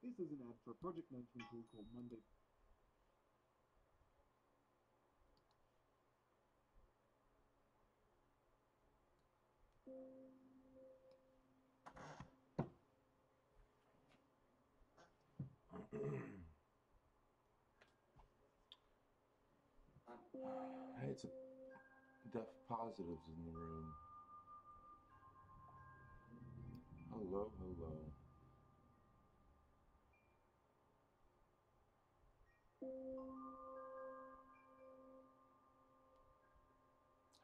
This is an ad for a project management tool called Monday. Hey, it's a deaf positives in the room. Hello, hello.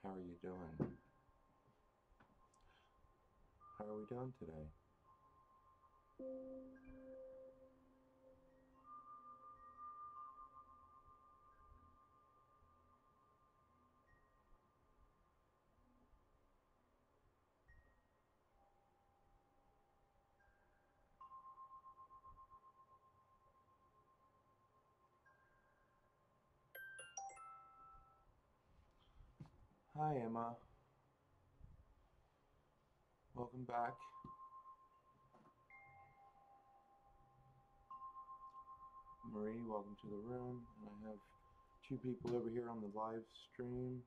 How are you doing? How are we doing today? Hi, Emma. Welcome back. Marie, welcome to the room. And I have two people over here on the live stream.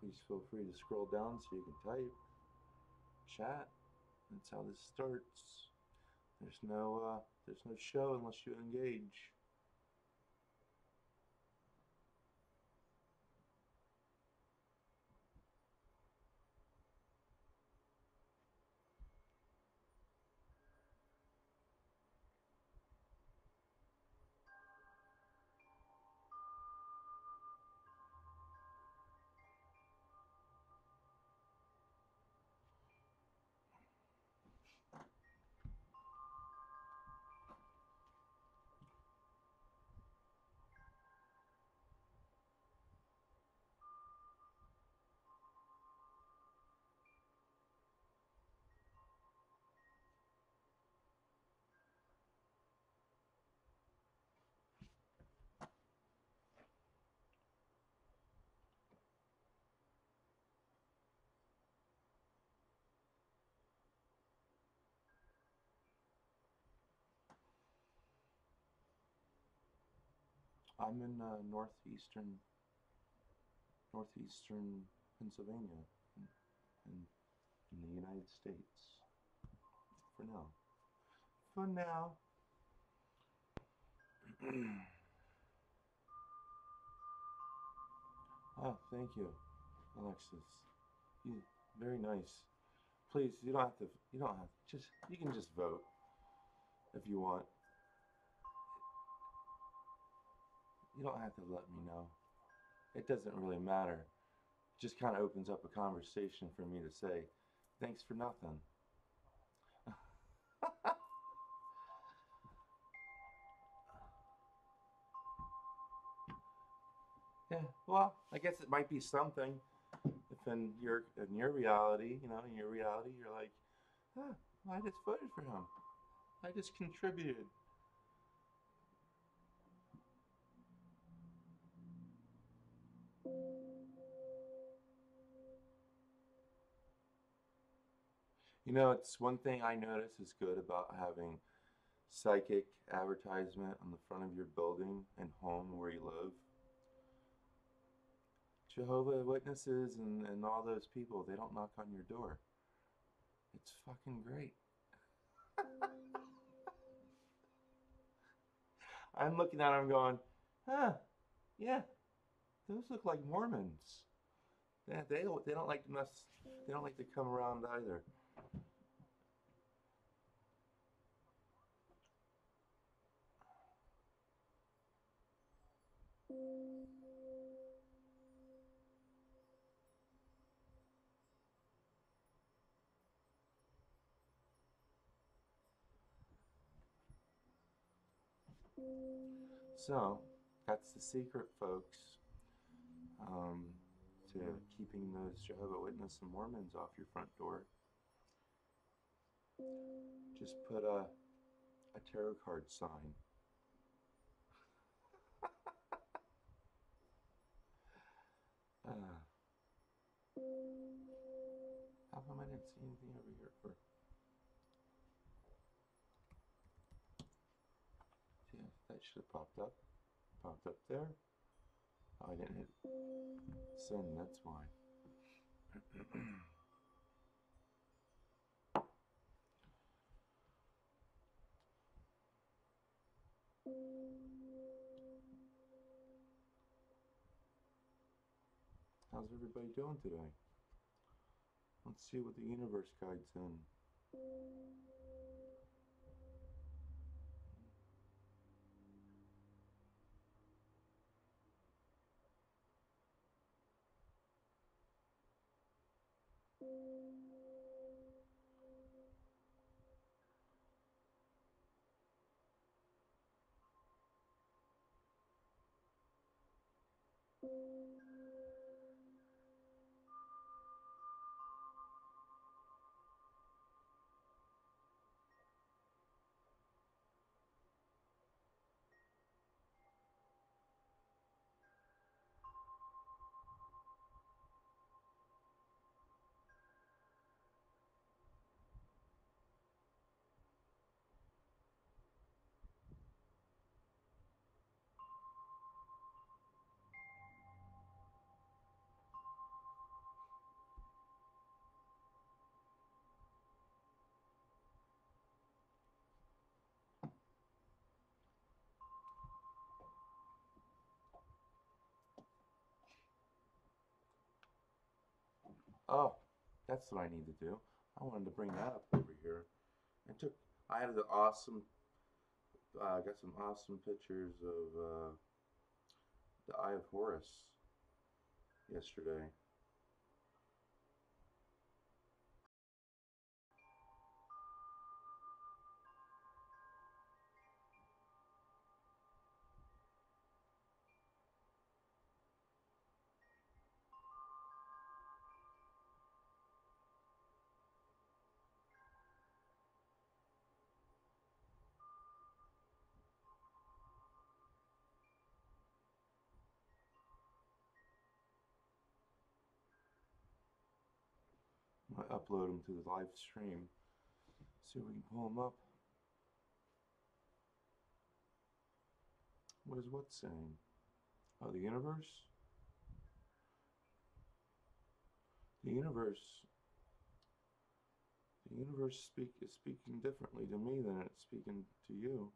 Please feel free to scroll down so you can type, chat. That's how this starts. There's no show unless you engage. I'm in northeastern Pennsylvania, in, in the United States. For now. For now. Ah, thank you, Alexis. You very nice. Please, you don't have to. You don't have just. You can just vote if you want. You don't have to let me know. It doesn't really matter. It just kind of opens up a conversation for me to say, thanks for nothing. Yeah. Well, I guess it might be something. If in your reality, in your reality, you're like, ah, I just voted for him. I just contributed. It's one thing I notice is good about having psychic advertisement on the front of your building and home where you live. Jehovah Witnesses and all those people, they don't knock on your door. It's fucking great. I'm looking at them going, huh, yeah, those look like Mormons. They don't like to mess, they don't like to come around either. So, that's the secret, folks, um, to keeping those Jehovah Witnesses and Mormons off your front door. Just put a tarot card sign. Uh, how come I didn't see anything over here for? should have popped up. Popped up there. Oh, I didn't hit send, that's why. How's everybody doing today? Let's see what the universe guide's in. Oh, that's what I need to do. I wanted to bring that up over here. I had an awesome, got some awesome pictures of the Eye of Horus yesterday. I upload them to the live stream. See if we can pull them up. What is what saying? Oh, the universe? The universe is speaking differently to me than it's speaking to you.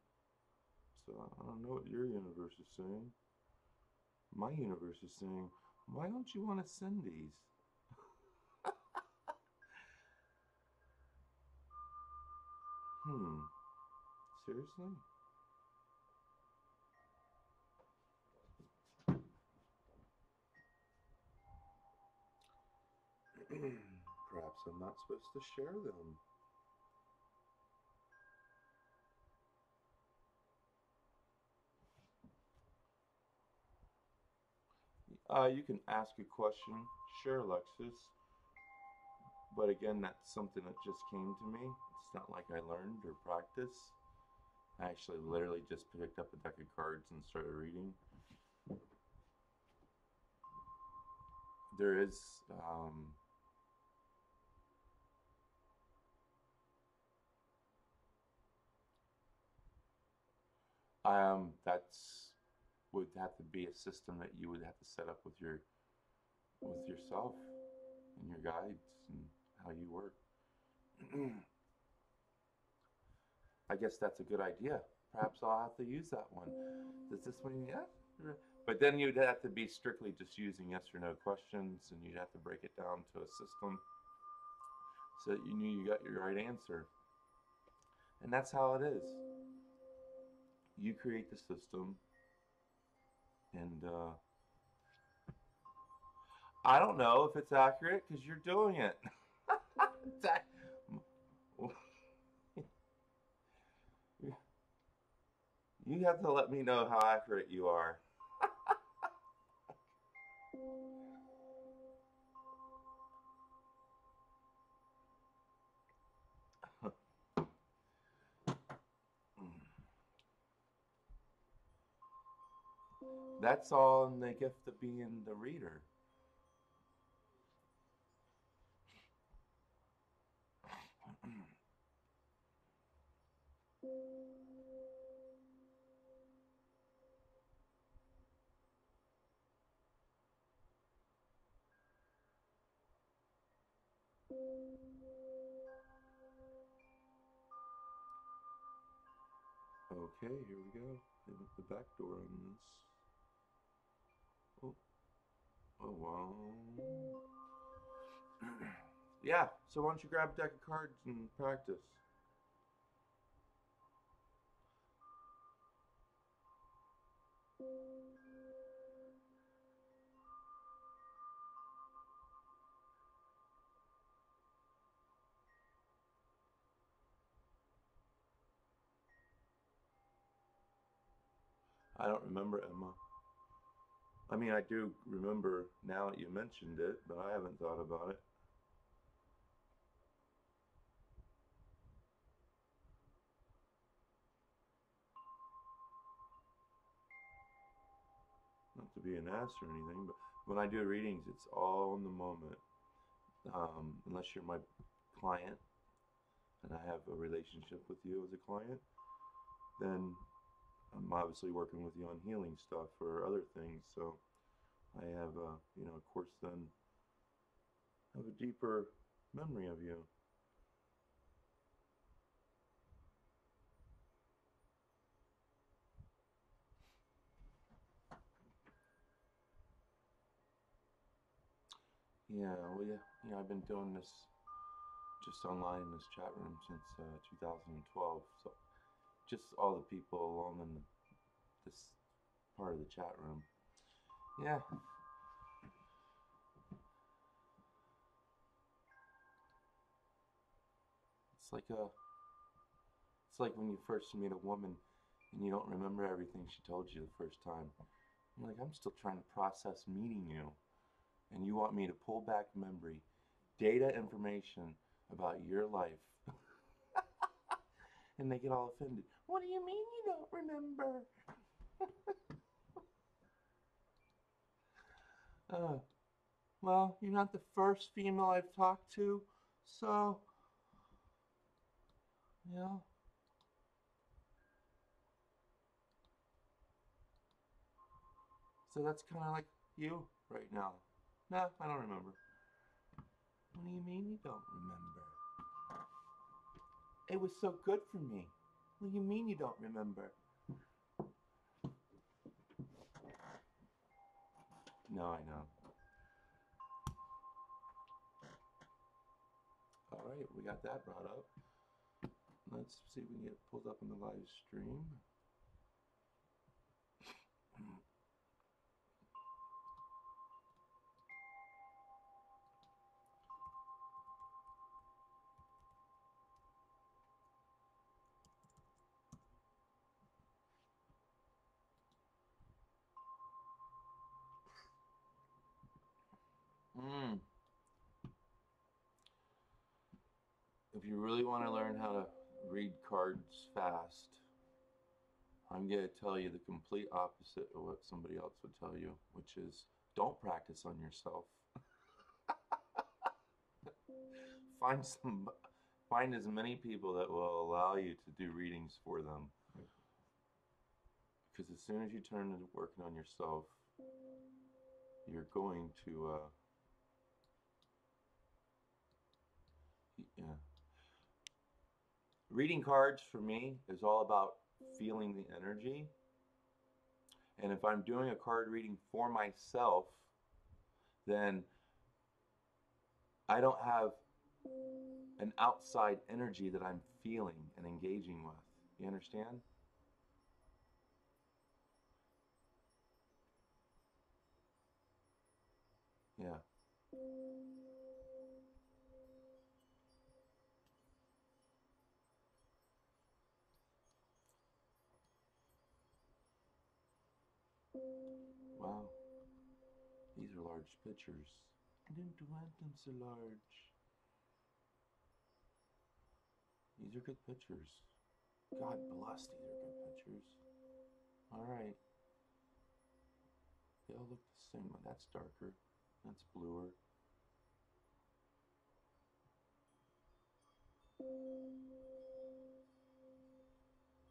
So I don't know what your universe is saying. My universe is saying, why don't you want to send these? Seriously? Perhaps I'm not supposed to share them. You can ask a question, share Alexis, but again, that's something that just came to me. It's not like I learned or practiced. I actually literally just picked up a deck of cards and started reading. There is, that's would have to be a system that you would have to set up with yourself and your guides and how you work. I guess that's a good idea. Perhaps I'll have to use that one. Does this one, yeah? But then you'd have to be strictly just using yes or no questions, and you'd have to break it down to a system so that you knew you got your right answer. And that's how it is. You create the system, and I don't know if it's accurate because you're doing it. You have to let me know how accurate you are. That's all in the gift of being the reader. Okay, here we go. They went the back door on this. Oh, oh wow. Yeah, so why don't you grab a deck of cards and practice? I don't remember, Emma. I mean, I do remember now that you mentioned it, but I haven't thought about it. Not to be an ass or anything, but when I do readings, it's all in the moment. Unless you're my client and I have a relationship with you as a client, then I'm obviously working with you on healing stuff or other things. So I have, of course, then have a deeper memory of you. Yeah, well, yeah, I've been doing this just online in this chat room since 2012. So just all the people along in this part of the chat room. Yeah. It's like when you first meet a woman and you don't remember everything she told you the first time. You're like, I'm still trying to process meeting you. And you want me to pull back memory, data information about your life. And they get all offended. What do you mean you don't remember? Well, you're not the first female I've talked to, so, yeah. So that's kind of like you right now. Nah, I don't remember. What do you mean you don't remember? It was so good for me. What do you mean you don't remember? No, I know. All right, we got that brought up. Let's see if we can get it pulled up in the live stream. If you really want to learn how to read cards fast, I'm going to tell you the complete opposite of what somebody else would tell you, which is don't practice on yourself. Find as many people that will allow you to do readings for them. Because as soon as you turn to working on yourself, you're going to yeah. Reading cards for me is all about feeling the energy. And if I'm doing a card reading for myself, then I don't have an outside energy that I'm feeling and engaging with. You understand? Yeah. Wow. These are large pictures. I didn't want them so large. These are good pictures. God bless, these are good pictures. Alright. They all look the same. That's darker. That's bluer.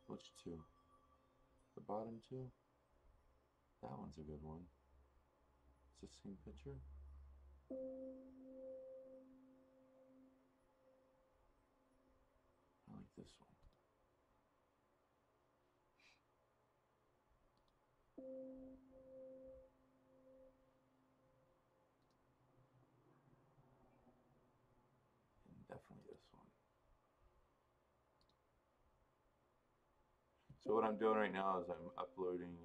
Which two? The bottom two? That one's a good one. It's the same picture. this one. And definitely this one. So what I'm doing right now is I'm uploading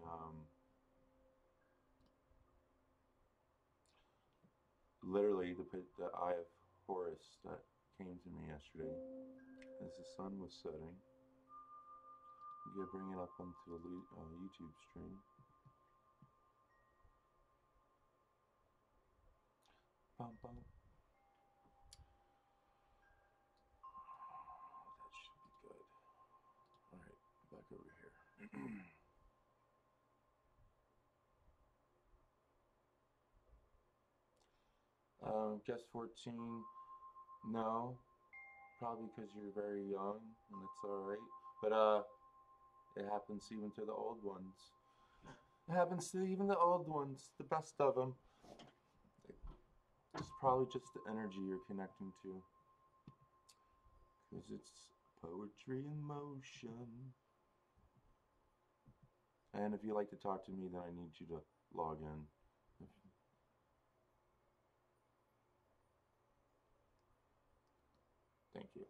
literally the Eye of Horus that came to me yesterday as the sun was setting. I'm gonna bring it up onto the YouTube stream. Bum, bum. That should be good. All right, back over here. Guess 14. No, probably because you're very young, and it's all right. But it happens even to the old ones. It happens to even the old ones, the best of them. It's probably just the energy you're connecting to, because it's poetry in motion. And if you like to talk to me, then I need you to log in. Thank you.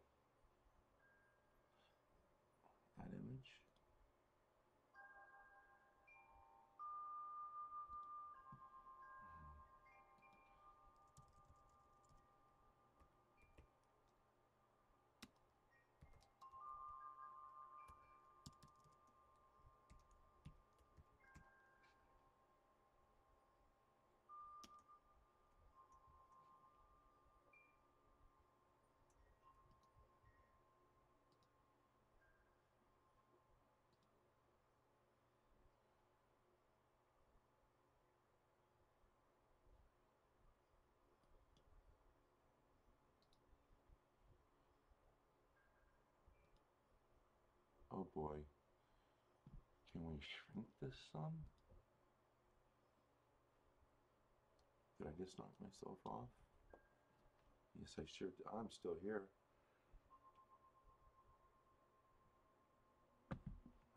Add image. Oh boy. Can we shrink this some? Did I just knock myself off? Yes, I sure did. I'm still here.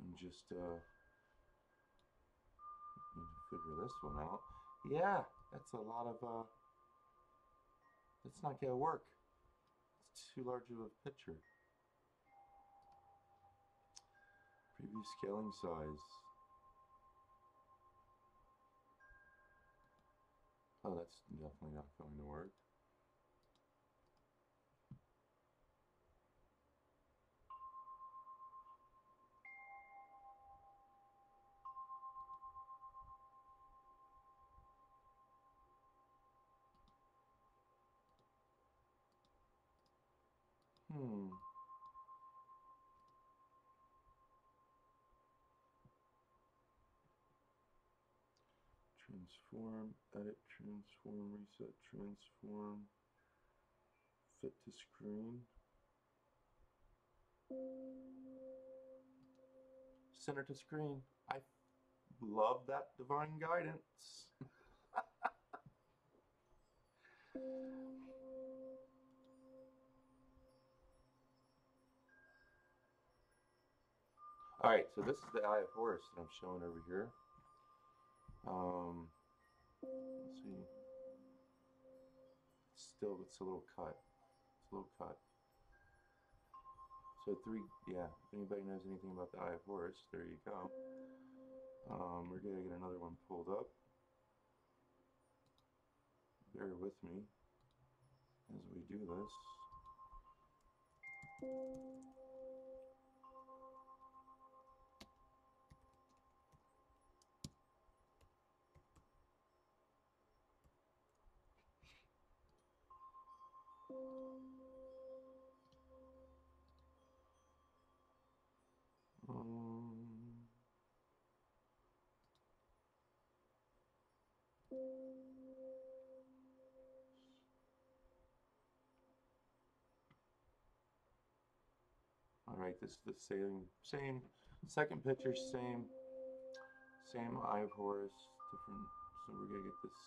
I'm just need to figure this one out. Yeah, that's a lot of that's not gonna work. It's too large of a picture. Preview scaling size. Oh, that's definitely not going to work. Transform, edit, transform, reset, transform, fit to screen. Center to screen. I love that divine guidance. All right, so this is the Eye of Horus that I'm showing over here. Let's see. It's a little cut. It's a little cut. So yeah, if anybody knows anything about the Eye of Horus, there you go. We're gonna get another one pulled up. Bear with me as we do this. All right, this is the same second picture, same Eye of Horus, different. So we're gonna get this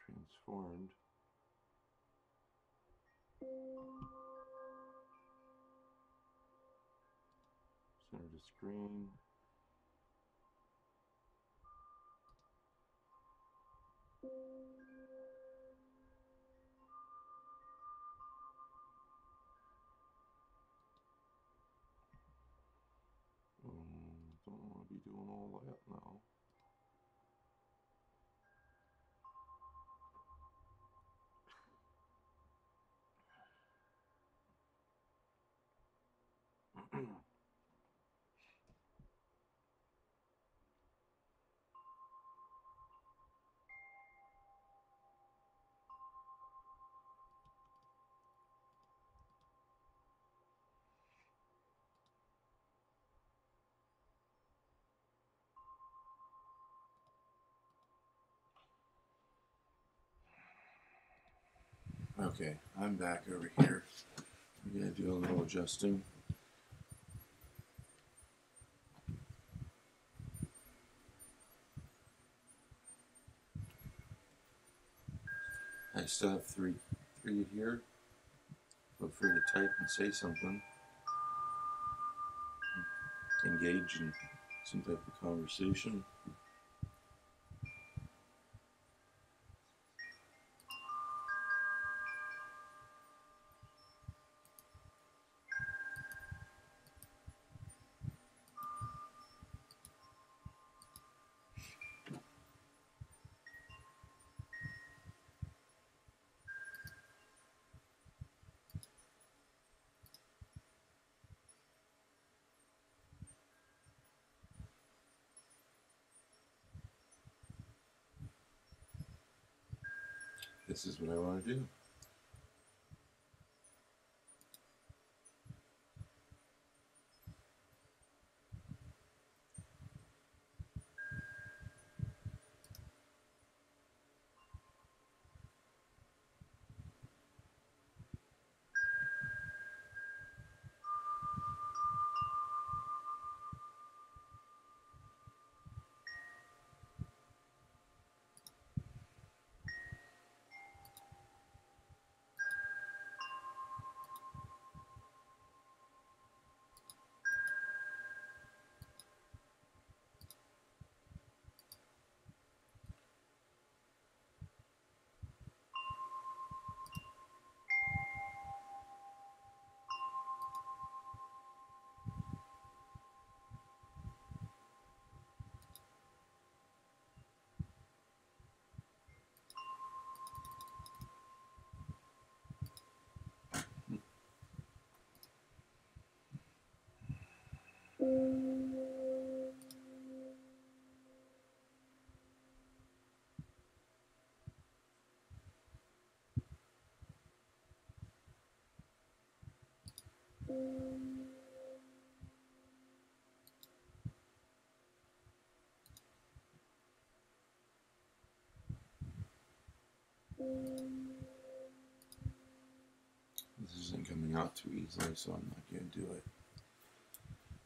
transformed. Center the screen. Don't want to be doing all that now. Okay, I'm back over here. I'm going to do a little adjusting. I still have three here. Feel free to type and say something. Engage in some type of conversation. This is what I want to do. This isn't coming out too easily, so I'm not going to do it.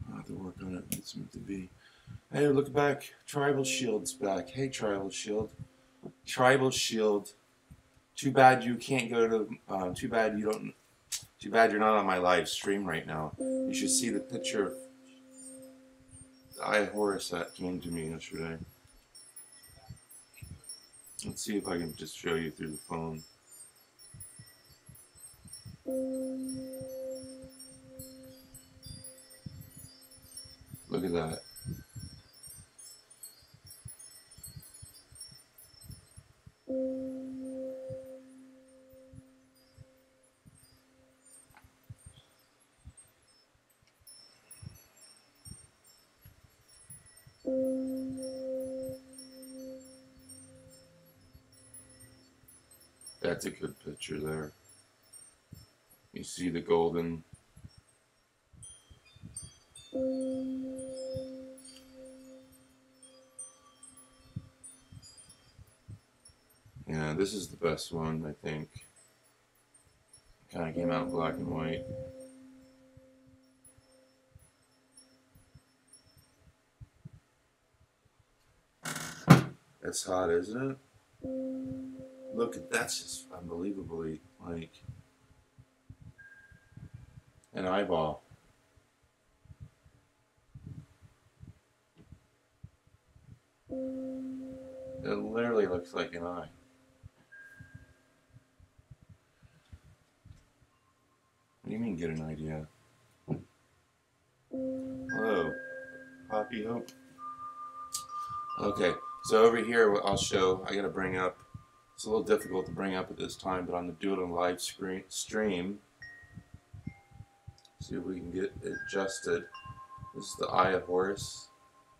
I'll have to work on it. It's meant to be. Hey, look back. Tribal Shield's back. Hey, Tribal Shield. Tribal Shield. Too bad you can't go to. Too bad you don't. Too bad you're not on my live stream right now. You should see the picture of the Eye of Horus that came to me yesterday. Let's see if I can just show you through the phone. Look at that. That's a good picture there. You see the golden. Yeah, this is the best one, I think. Kind of came out black and white. That's hot, isn't it? Look, that's just unbelievably, like, an eyeball. It literally looks like an eye. What do you mean, get an idea? Hello, Poppy Hope. Okay, so over here I'll show, I gotta bring up, it's a little difficult to bring up at this time, but I'm gonna do it on live stream. See if we can get it adjusted. This is the Eye of Horus,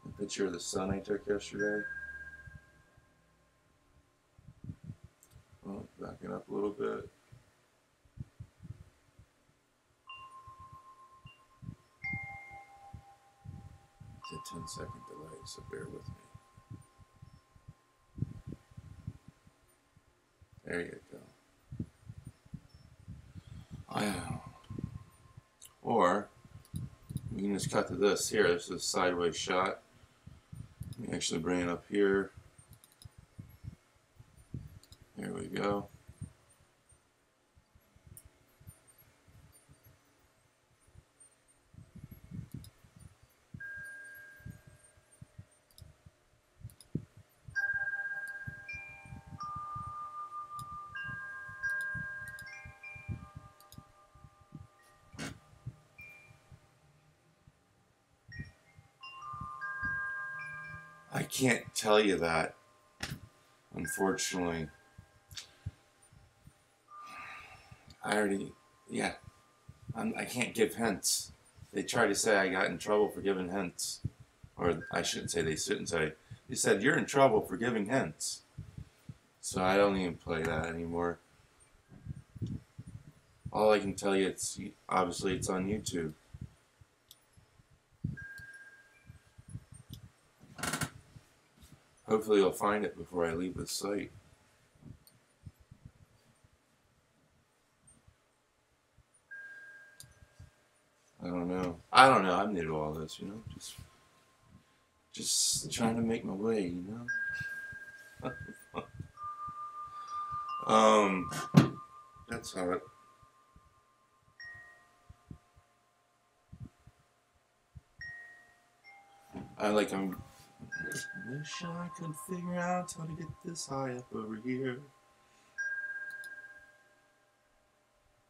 a picture of the sun I took yesterday. Oh, backing up a little bit. It's a 10-second delay, so bear with me. There you go. Or we can just cut to this here. This is a sideways shot. Let me actually bring it up here. There we go. I can't tell you that, unfortunately. I can't give hints. They try to say I got in trouble for giving hints. Or I shouldn't say they shouldn't say. They said, you're in trouble for giving hints. So I don't even play that anymore. All I can tell you, it's obviously it's on YouTube. Hopefully you'll find it before I leave the site. I don't know. I'm new to all this, you know. Just trying to make my way, you know. That's how it. I'm. Wish I could figure out how to get this high up over here.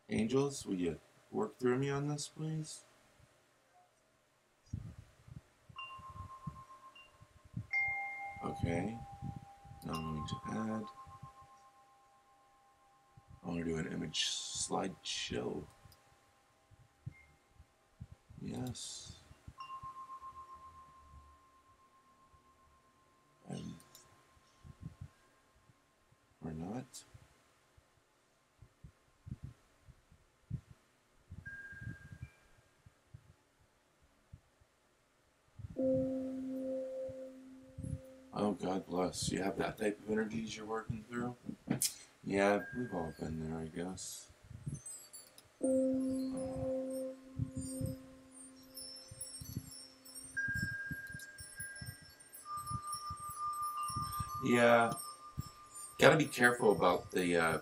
Angels, will you work through me on this, please? Okay. Now I'm going to add. I want to do an image slideshow. Yes. Or not. Oh, God bless. You have that type of energies you're working through? Yeah, we've all been there, I guess. Yeah. Gotta be careful about the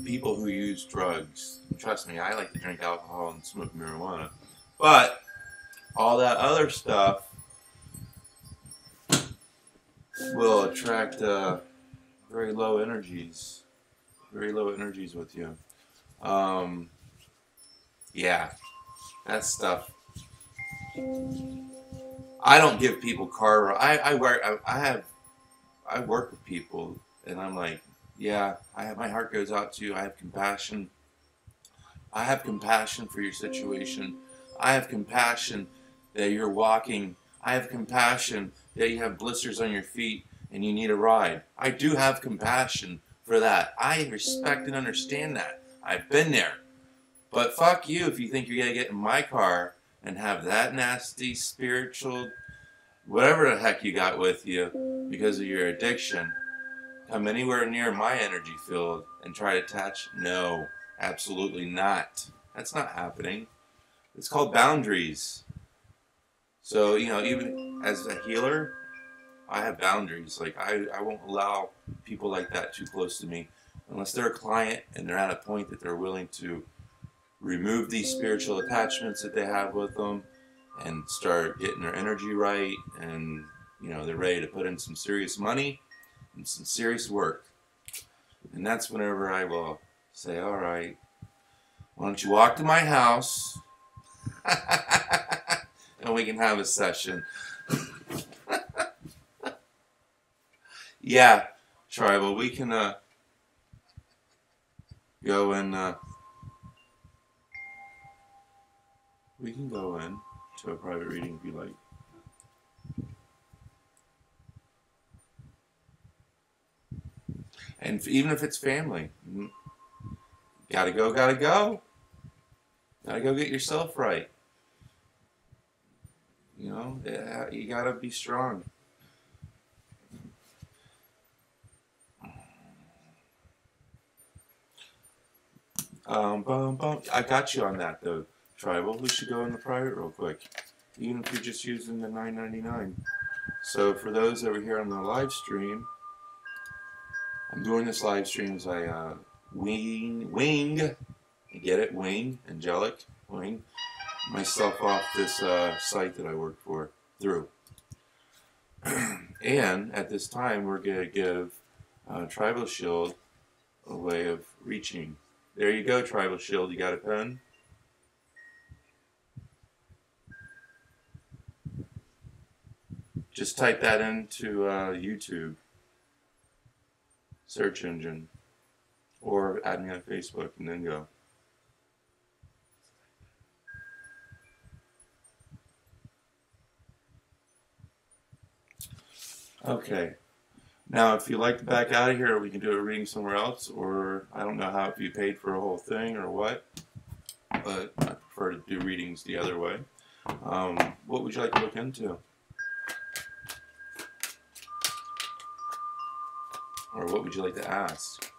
people who use drugs. Trust me, I like to drink alcohol and smoke marijuana. But all that other stuff will attract very low energies with you. Yeah, that stuff. I don't give people car. I work with people, and I'm like, yeah, my heart goes out to you. I have compassion. I have compassion for your situation. I have compassion that you're walking. I have compassion that you have blisters on your feet and you need a ride. I do have compassion for that. I respect and understand that. I've been there. But fuck you if you think you're going to get in my car and have that nasty spiritual, whatever the heck you got with you because of your addiction, come anywhere near my energy field and try to attach. No, absolutely not. That's not happening. It's called boundaries. So, you know, even as a healer, I have boundaries. Like, I won't allow people like that too close to me unless they're a client and they're at a point that they're willing to remove these spiritual attachments that they have with them and start getting their energy right, and you know, they're ready to put in some serious money and some serious work. And that's whenever I will say, all right, why don't you walk to my house and we can have a session. Yeah, Tribal, we can go and we can go in to a private reading if you like. And even if it's family, gotta go, gotta go. Gotta go get yourself right. You know, you gotta be strong. I got you on that though, Tribal. We should go in the private real quick, even if you're just using the $9.99. So for those over here on the live stream, I'm doing this live stream as I wing, get it, wing, angelic, wing myself off this site that I work for through. And at this time, we're going to give Tribal Shield a way of reaching. There you go, Tribal Shield. You got a pen? Just type that into YouTube search engine, or add me on Facebook and then go. Okay. Now, if you'd like to back out of here, we can do a reading somewhere else, or I don't know how, if you paid for a whole thing or what, but I prefer to do readings the other way. What would you like to look into? Or what would you like to ask?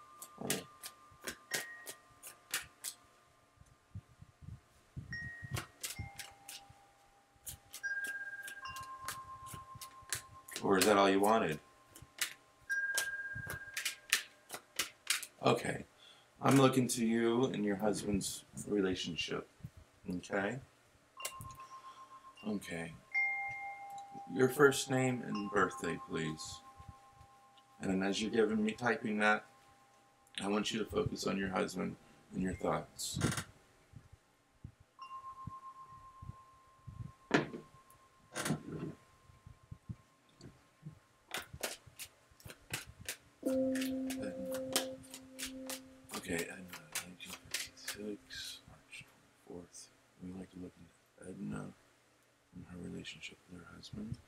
Or is that all you wanted? Okay. I'm looking to you and your husband's relationship. Okay? Okay. Your first name and birthday, please. And as you're giving me, typing that, I want you to focus on your husband and your thoughts. Okay, Edna, 1956, March 24th. We like to look into Edna and her relationship with her husband.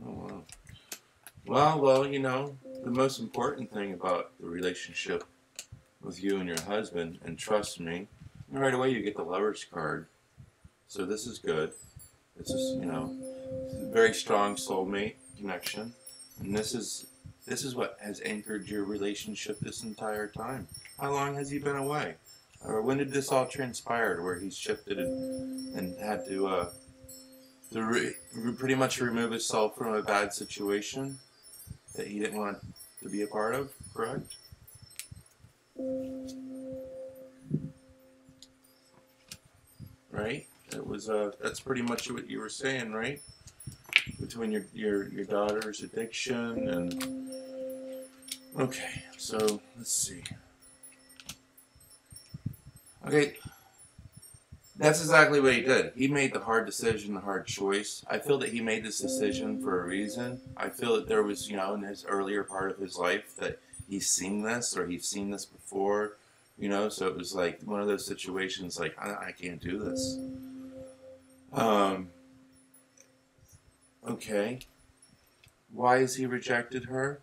Oh, wow. Well, you know, the most important thing about the relationship with you and your husband, and trust me, right away you get the Lover's card. So this is good. This is, you know, a very strong soulmate connection. And this is what has anchored your relationship this entire time. How long has he been away? Or when did this all transpire, where he's shifted and had to pretty much remove himself from a bad situation that he didn't want to be a part of, correct? Right? It was that's pretty much what you were saying, right? Between your daughter's addiction and okay, so let's see. Okay, that's exactly what he did. He made the hard decision, the hard choice. I feel that he made this decision for a reason. I feel that there was, you know, in his earlier part of his life that he's seen this, or he's seen this before, you know, so it was like one of those situations like, I can't do this. Okay. Why has he rejected her?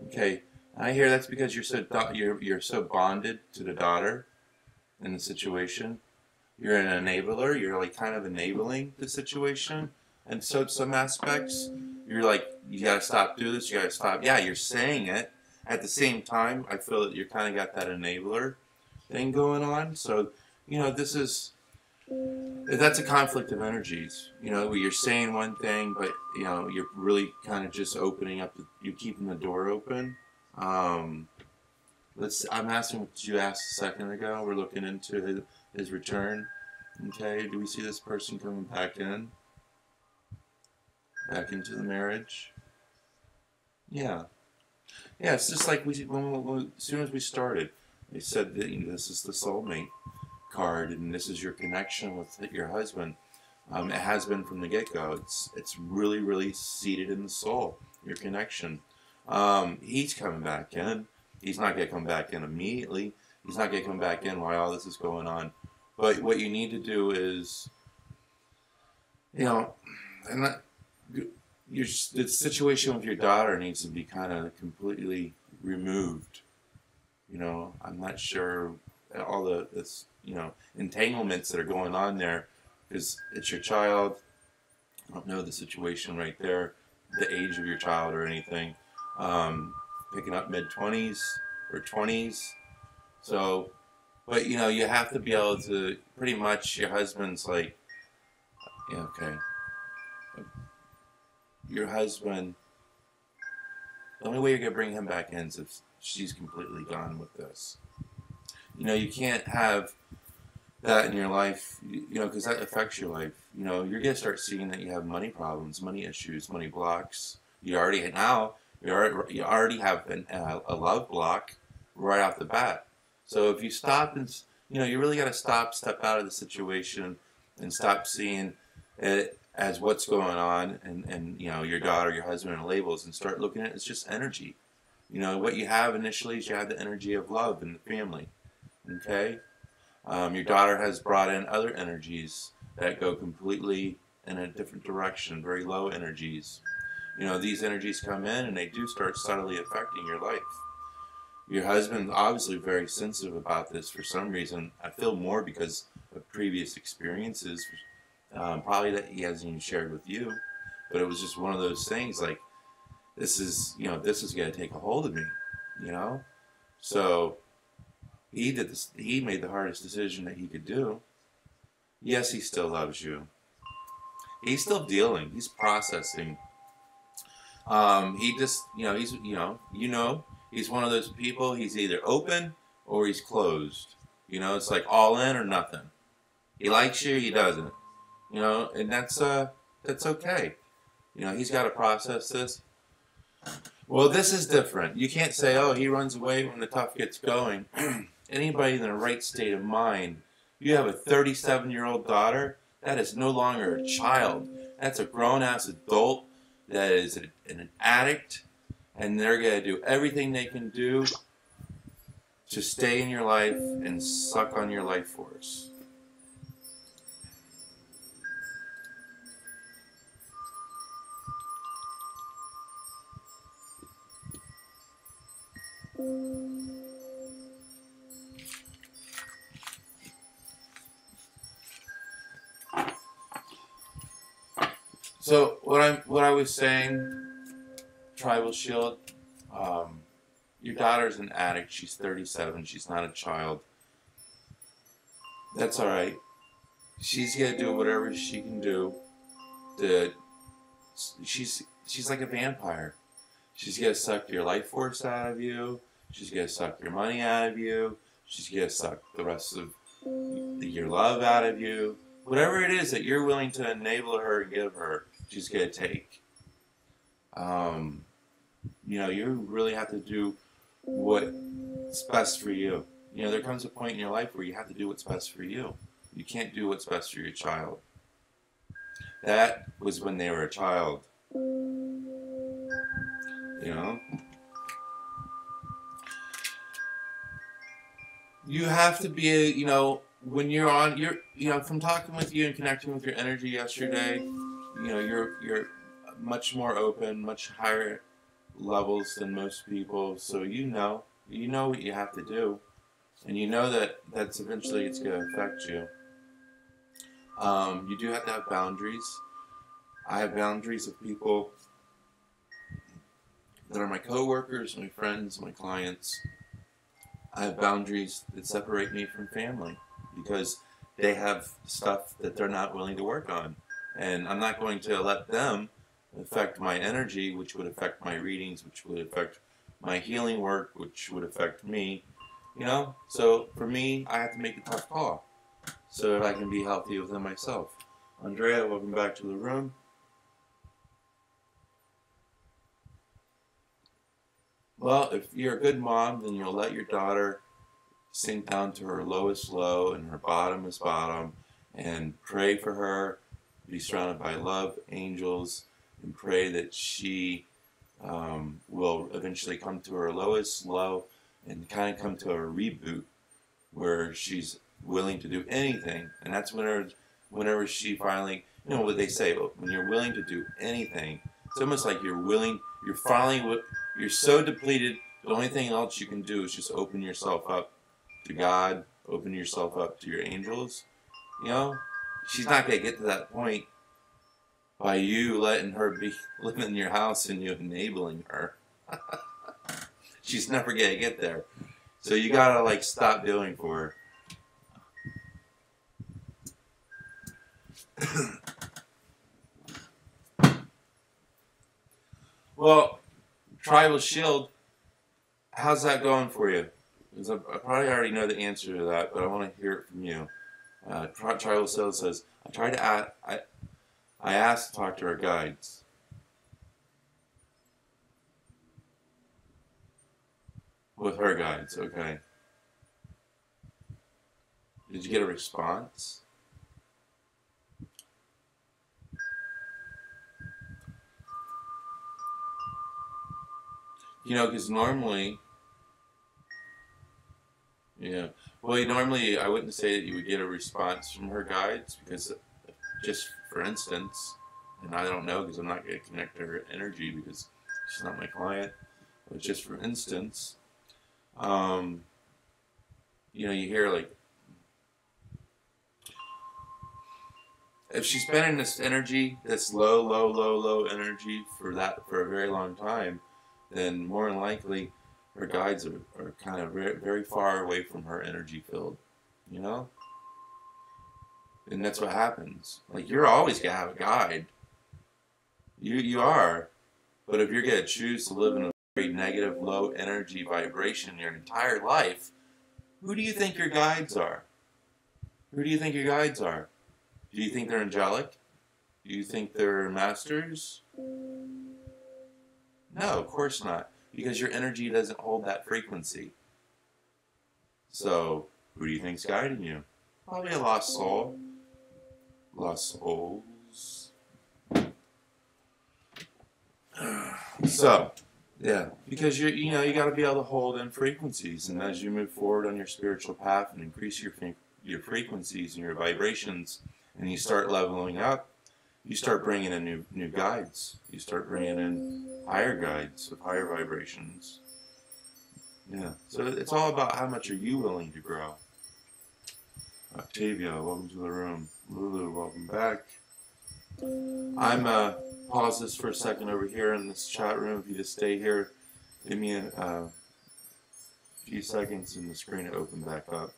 Okay. I hear that's because you're so bonded to the daughter in the situation. You're an enabler. You're like kind of enabling the situation, and so some aspects, you're like, you gotta stop doing this, you gotta stop. Yeah, you're saying it. At the same time, I feel that you're kind of got that enabler thing going on. So, that's a conflict of energies, where you're saying one thing, but, you're really kind of just opening up, you're keeping the door open. I'm asking what you asked a second ago. We're looking into his return. Okay, do we see this person coming back into the marriage? Yeah. Yeah, it's just like as soon as we started, they said that this is the soulmate card, and this is your connection with your husband. It has been from the get-go. It's really, really seated in the soul, your connection. He's coming back in. He's not going to come back in immediately. He's not going to come back in while all this is going on. But what you need to do is, the situation with your daughter needs to be kind of completely removed. I'm not sure all the entanglements that are going on there, because it's your child. I don't know the situation right there, the age of your child or anything. Picking up mid-20s or 20s. So, but you have to be able to, pretty much your husband's like, yeah, okay. Your husband, the only way you're going to bring him back in is if she's completely gone with this. You can't have that in your life, because that affects your life. You're going to start seeing that you have money problems, money issues, money blocks. You already have a love block right off the bat. So if you stop and, you really got to step out of the situation and stop seeing it as what's going on and your daughter, your husband, and labels, and start looking at it as just energy. What you have initially is you have the energy of love in the family. Okay? Your daughter has brought in other energies that go completely in a different direction, very low energies. These energies come in and they do start subtly affecting your life. Your husband's obviously very sensitive about this for some reason. I feel more because of previous experiences, probably that he hasn't even shared with you, but it was just one of those things like, this is going to take a hold of me, So he did this. He made the hardest decision that he could do. Yes, he still loves you. He's still dealing. He's processing. He just, he's one of those people. He's either open or he's closed. It's like all in or nothing. He likes you, he doesn't. And that's okay. He's got to process this. Well, this is different. You can't say, oh, he runs away when the tough gets going. Anybody in the right state of mind, you have a 37-year-old daughter, that is no longer a child. That's a grown-ass adult that is an addict, and they're going to do everything they can do to stay in your life and suck on your life force. So what I was saying, Tribal Shield, your daughter's an addict. She's 37. She's not a child. That's all right. She's gonna do whatever she can do. She's like a vampire. She's gonna suck your life force out of you. She's gonna suck your money out of you. She's gonna suck the rest of your love out of you. Whatever it is that you're willing to enable her and give her, she's gonna take. You really have to do what's best for you. There comes a point in your life where you have to do what's best for you. You can't do what's best for your child. That was when they were a child. You have to be, when you're from talking with you and connecting with your energy yesterday, you're much more open, much higher levels than most people. So you know what you have to do, and you know that's eventually it's going to affect you. You do have to have boundaries. I have boundaries of people that are my coworkers, my friends, my clients. I have boundaries that separate me from family because they have stuff that they're not willing to work on. And I'm not going to let them affect my energy, which would affect my readings, which would affect my healing work, which would affect me. You know? So for me, I have to make a tough call so that I can be healthy within myself. Andrea, welcome back to the room. Well, if you're a good mom, then you'll let your daughter sink down to her lowest low and her bottomest bottom and pray for her, be surrounded by love, angels, and pray that she will eventually come to her lowest low and kind of come to a reboot where she's willing to do anything. And that's whenever she finally, you know what they say, when you're willing to do anything, it's almost like you're so depleted, the only thing else you can do is just open yourself up to God, open yourself up to your angels. You know, she's not going to get to that point by you letting her be living in your house and you enabling her. She's never going to get there. So you got to like stop doing for her. Well, Tribal Shield, how's that going for you? Because I probably already know the answer to that, but I want to hear it from you. Tribal Shield says, I asked to talk to our guides. With her guides, okay. Did you get a response? You know, because normally, yeah. Well, normally I wouldn't say that you would get a response from her guides because, just for instance, and I don't know because I'm not going to connect to her energy because she's not my client, but just for instance, you know, you hear like, if she's been in this energy, this low energy for a very long time, then more than likely her guides are kind of very, very far away from her energy field, you know? And that's what happens. Like, you're always going to have a guide. You are. But if you're going to choose to live in a very negative, low energy vibration your entire life, who do you think your guides are? Who do you think your guides are? Do you think they're angelic? Do you think they're masters? No, of course not. Because your energy doesn't hold that frequency. So, who do you think's guiding you? Probably a lost soul. Lost souls. So, yeah, because you got to be able to hold in frequencies, and as you move forward on your spiritual path and increase your frequencies and your vibrations, and you start leveling up, you start bringing in new guides. You start bringing in higher guides with higher vibrations. Yeah, so it's all about how much are you willing to grow. Octavia, welcome to the room. Lulu, welcome back. I'm pause this for a second over here in this chat room. If you just stay here, give me a few seconds and the screen will open back up.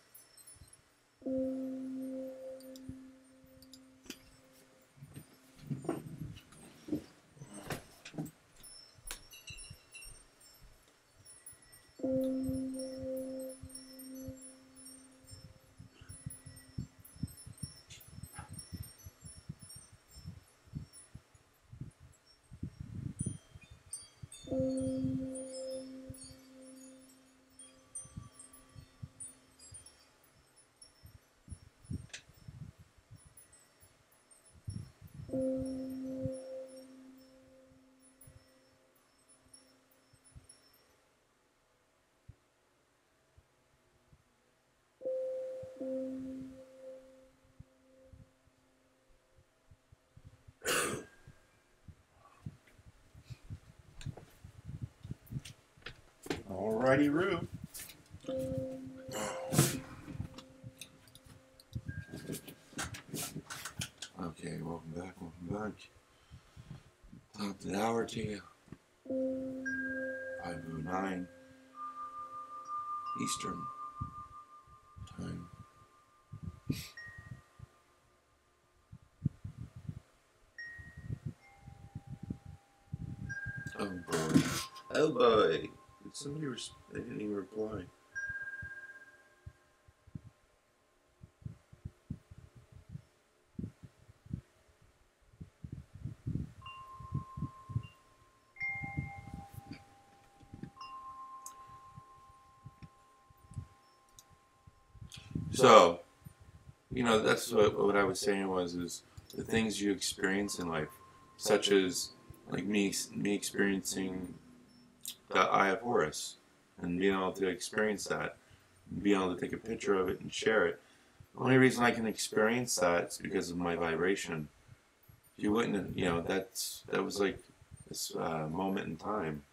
Alrighty, Roo. Okay, welcome back. Top of the hour to you. 5:09 Eastern Time. Oh boy. Oh boy. Did somebody they didn't even reply. So, that's what I was saying is the things you experience in life, such as like me experiencing the Eye of Horus and being able to experience that, and being able to take a picture of it and share it. The only reason I can experience that is because of my vibration. If you wouldn't, that was like this moment in time.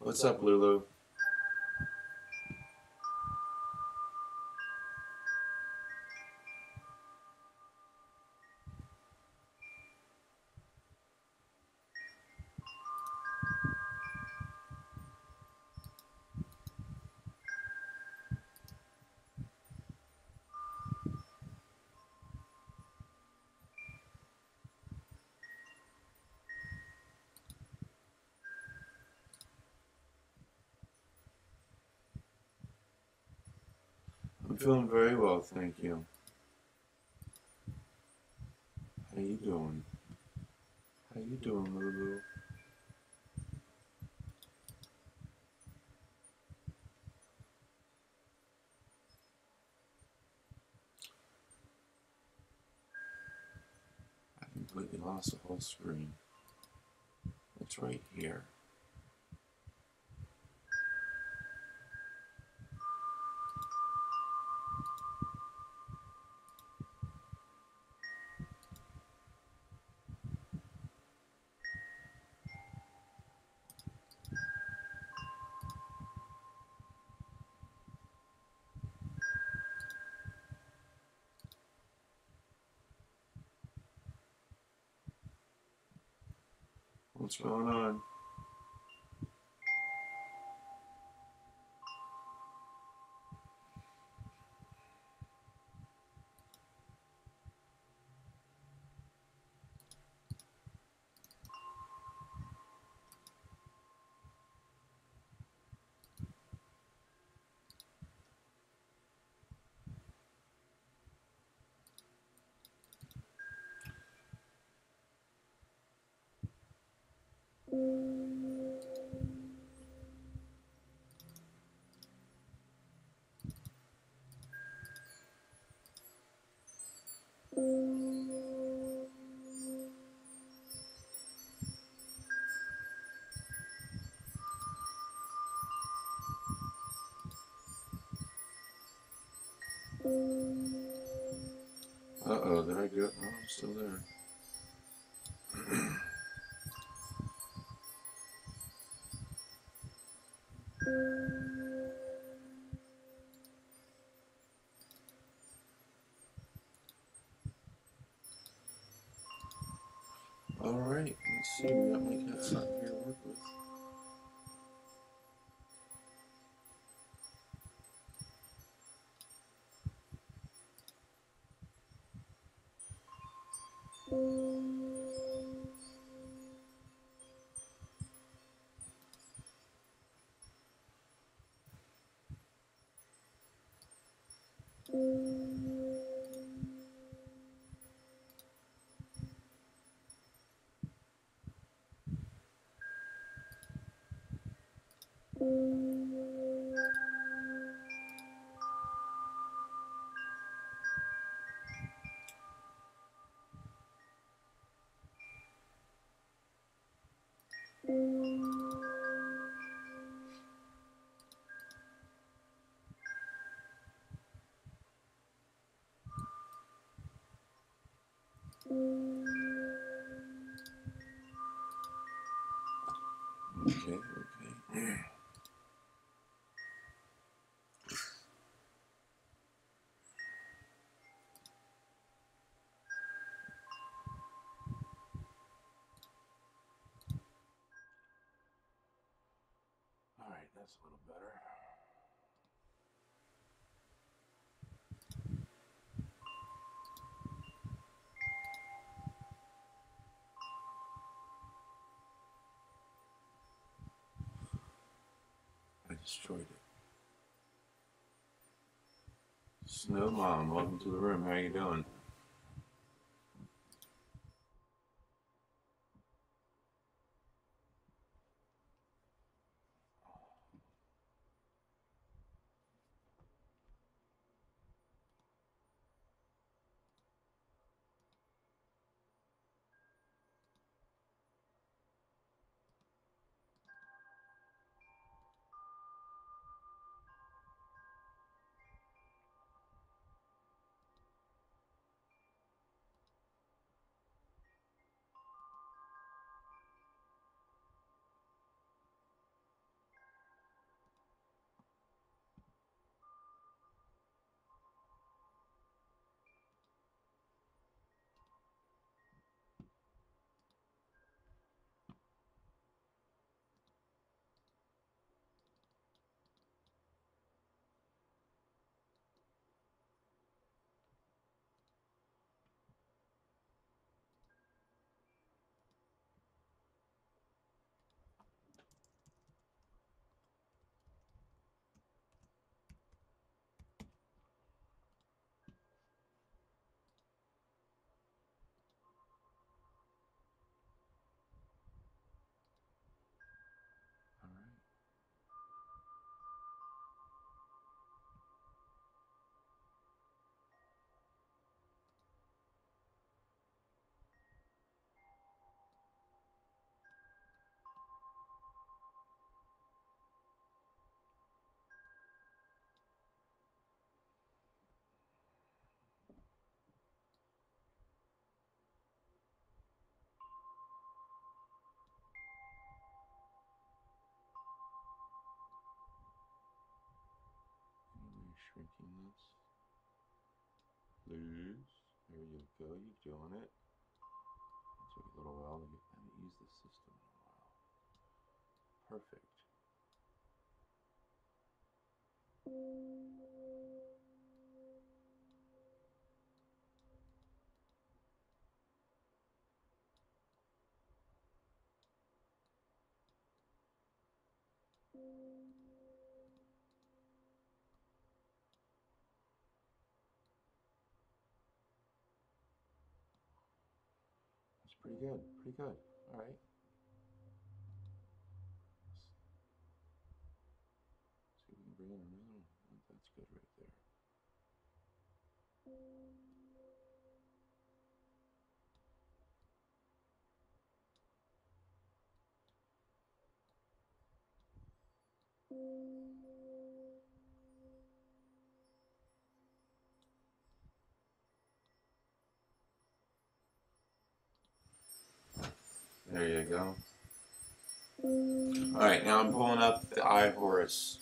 What's up, Lulu? I'm feeling very well, thank you. How you doing? How you doing, Lulu? I completely lost the whole screen. It's right here. What's going on? Uh-oh, did I go? No, I'm still there. Alright, let's see, we got my cat something here to work with. Okay. That's a little better. I destroyed it. Snow Mom, welcome to the room. How you doing? All right. Anyway, shrinking this. Loose. There you go. You're doing it. It took a little while to get. I haven't used this system in a while. Perfect. That's pretty good. Pretty good. All right. See if we can bring in another one. That's good right there. There you go. All right, now I'm pulling up the iHorus.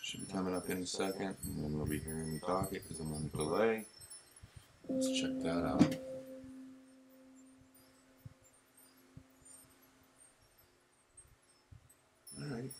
Should be coming up in a second, and then we'll be hearing me talk it because I'm on a delay. Let's check that out. All right.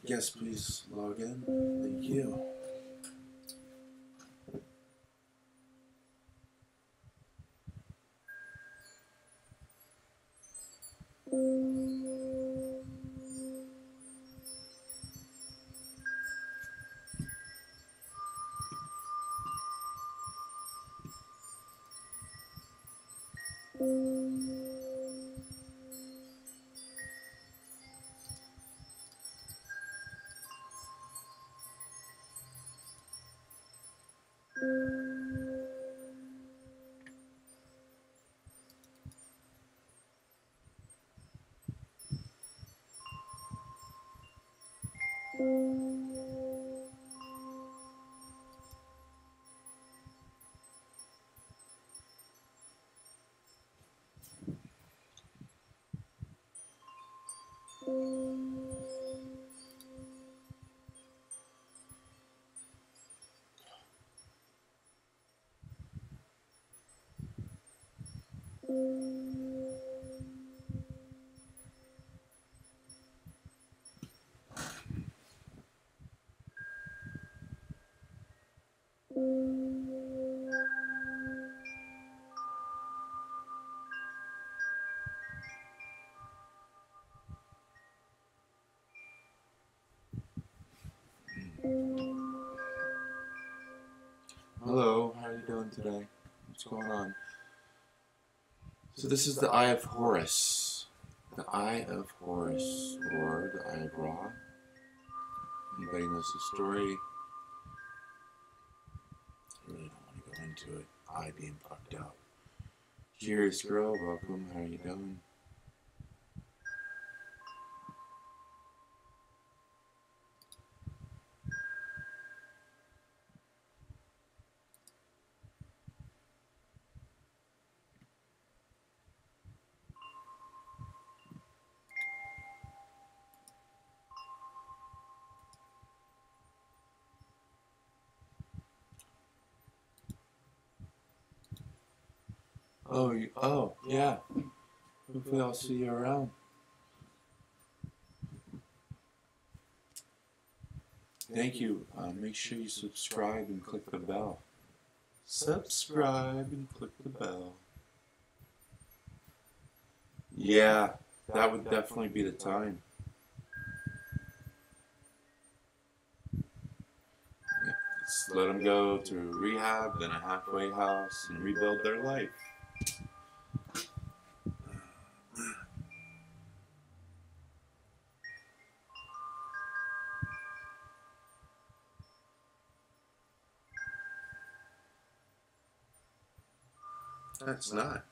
Yes, please log in. Thank you. Hello, how are you doing today? What's going on? So this is the Eye of Horus. The Eye of Horus, or the Eye of Ra. Anybody knows the story? I really don't want to go into it. Eye being plucked out. Curious girl, welcome. How are you doing? Oh, yeah. Hopefully I'll see you around. Thank you. Make sure you subscribe and click the bell. Subscribe and click the bell. Yeah, that would definitely be the time. Yeah, just let them go to rehab, then a halfway house, and rebuild their life. That's not.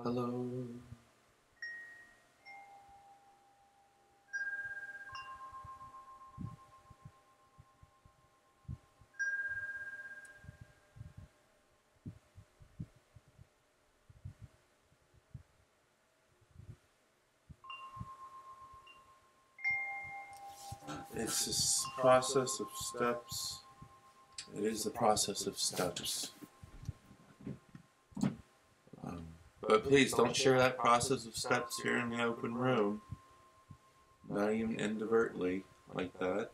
Hello. It's this process of steps. It is the process of steps. But please don't share that process of steps here in the open room. Not even inadvertently like that.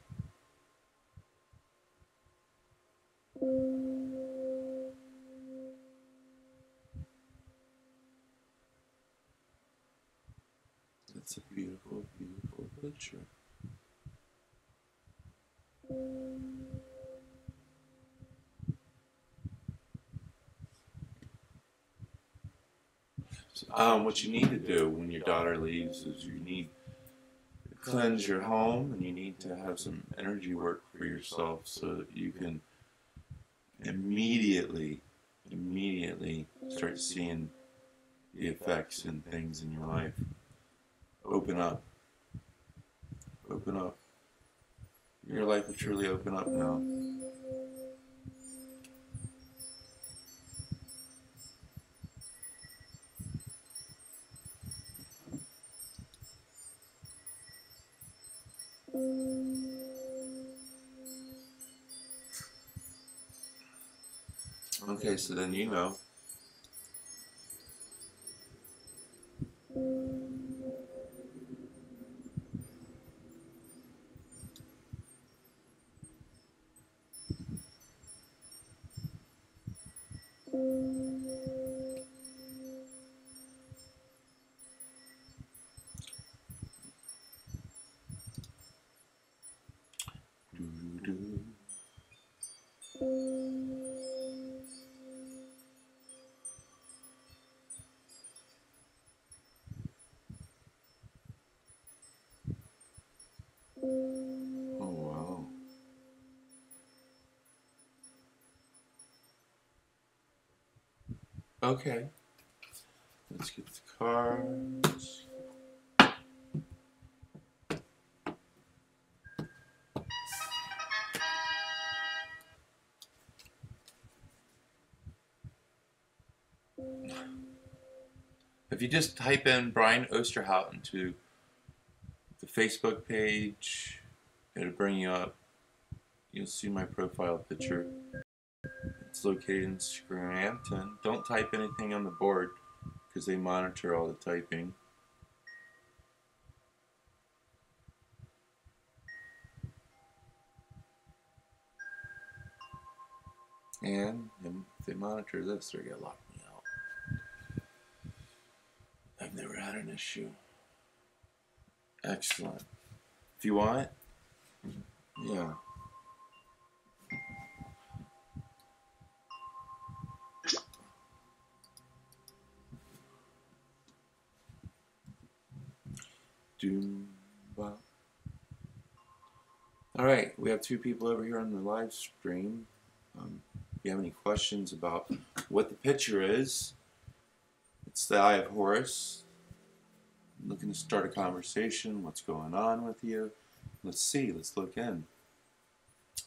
It's a beautiful, beautiful picture. What you need to do when your daughter leaves is you need cleanse your home, and you need to have some energy work for yourself so that you can immediately start seeing the effects and things in your life. Open up. Open up. Your life will truly open up now. Okay, so then you know. Oh, wow. Okay. Let's get the cards. If you just type in Brian Osterhoudt into the Facebook page, it'll bring you up. You'll see my profile picture. It's located in Scranton. Don't type anything on the board because they monitor all the typing. And if they monitor this, they're going to lock me out. I've never had an issue. Excellent. If you want, yeah. All right, we have 2 people over here on the live stream. If you have any questions about what the picture is, it's the Eye of Horus. I'm looking to start a conversation. What's going on with you? Let's see. Let's look in.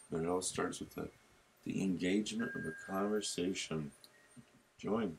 But it all starts with the engagement of a conversation. Join.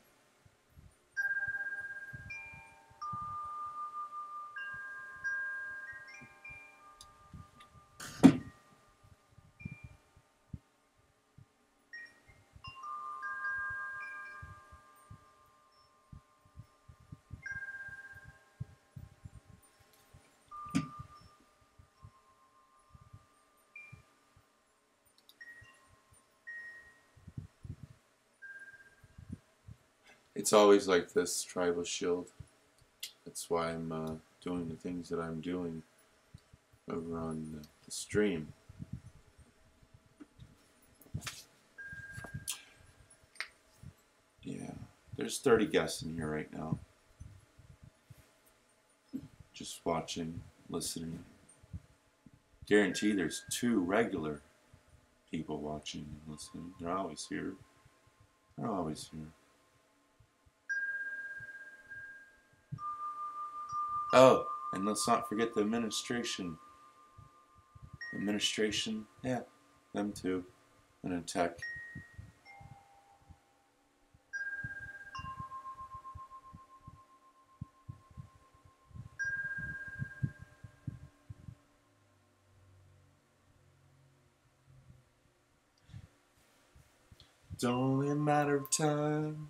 It's always like this, Tribal Shield. That's why I'm doing the things that I'm doing over on the stream. Yeah, there's 30 guests in here right now. Just watching, listening. Guarantee there's 2 regular people watching and listening. They're always here. They're always here. Oh, and let's not forget the administration. Administration, yeah, them too. And in tech. It's only a matter of time.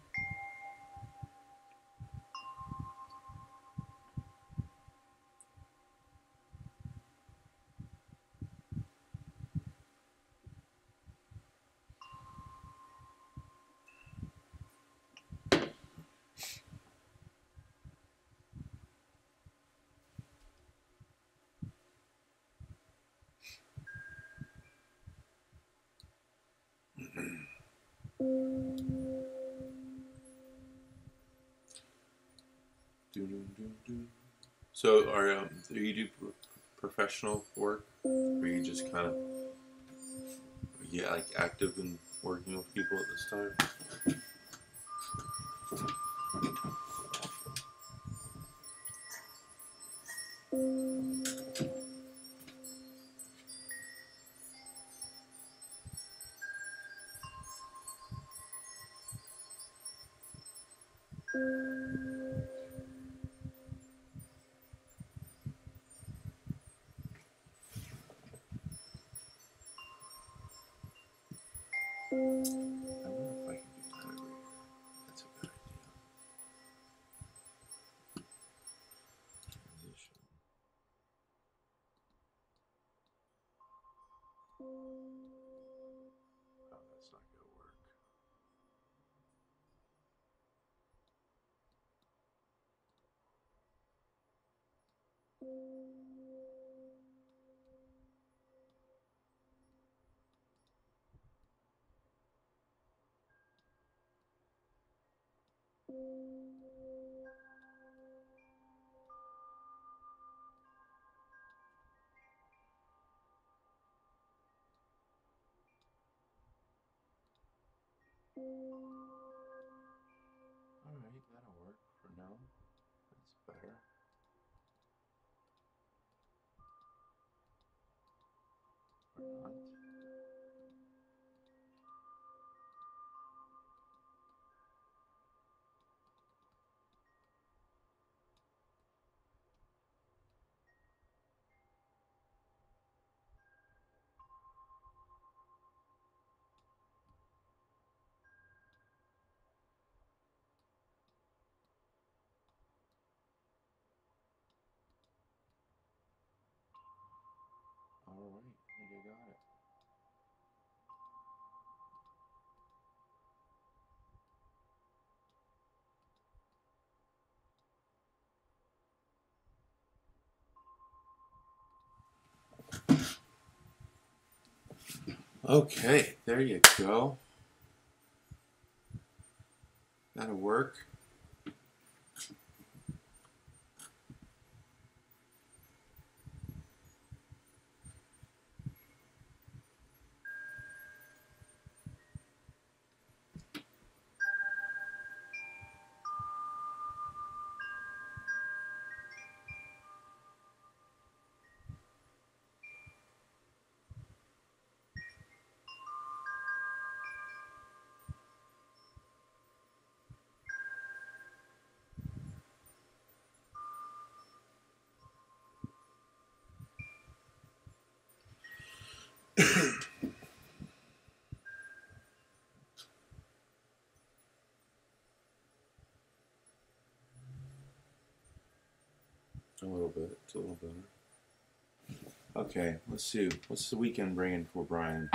So, do you do professional work? Or are you just kind of, yeah, like active in working with people at this time? I wonder if I can do that over here. That's a good idea. Transition. Oh, that's not going to work. Alright, that'll work for now. That's better. Or not. Alright, I think I got it. Okay, there you go. That'll work. A little bit. It's a little better. Okay, let's see. What's the weekend bringing for Brian?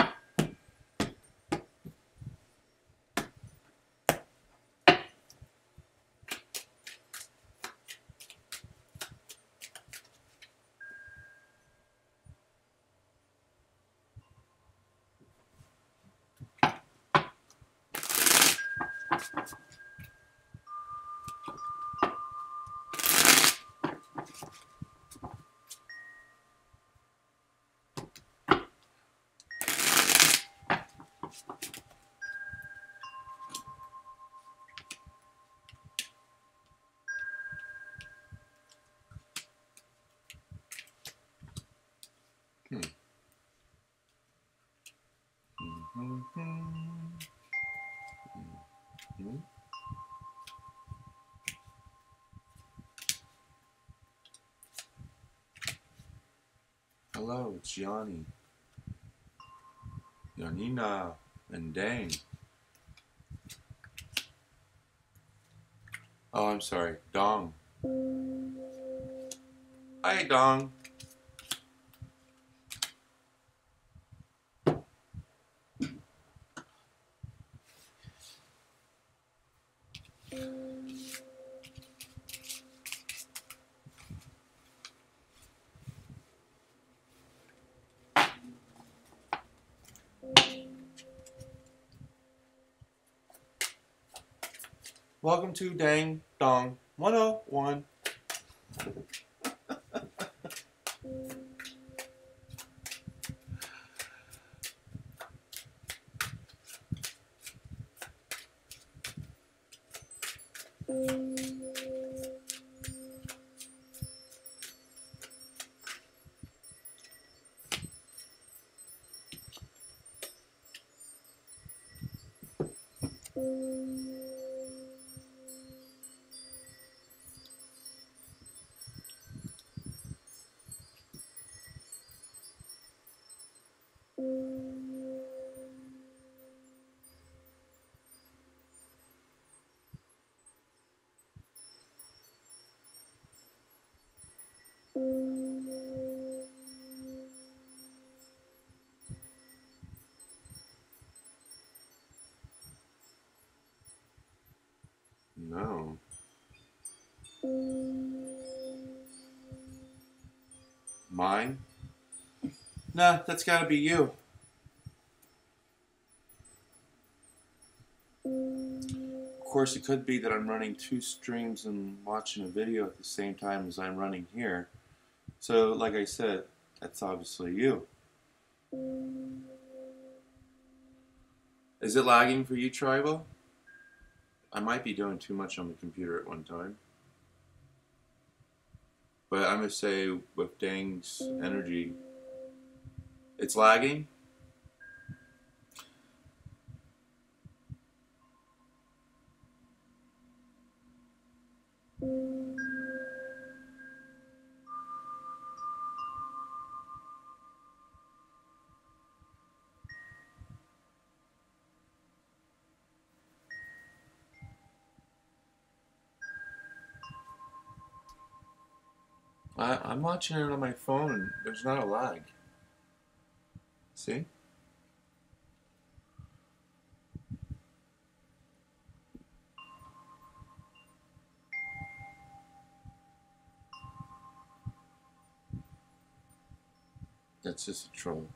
Hello, it's Yanni. Yanina and Dang. Oh, I'm sorry. Dong. Hi, Dong. Welcome to Dang Dong 101. No. Mine? Nah, that's gotta be you. Of course, it could be that I'm running two streams and watching a video at the same time as I'm running here. So, like I said, that's obviously you. Is it lagging for you, Tribal? I might be doing too much on the computer at one time. But I'm going to say with Dang's energy, it's lagging. I'm watching it on my phone and there's not a lag. See? That's just a troll.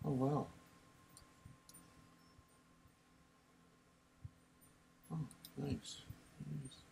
Oh wow. Oh, nice. Nice.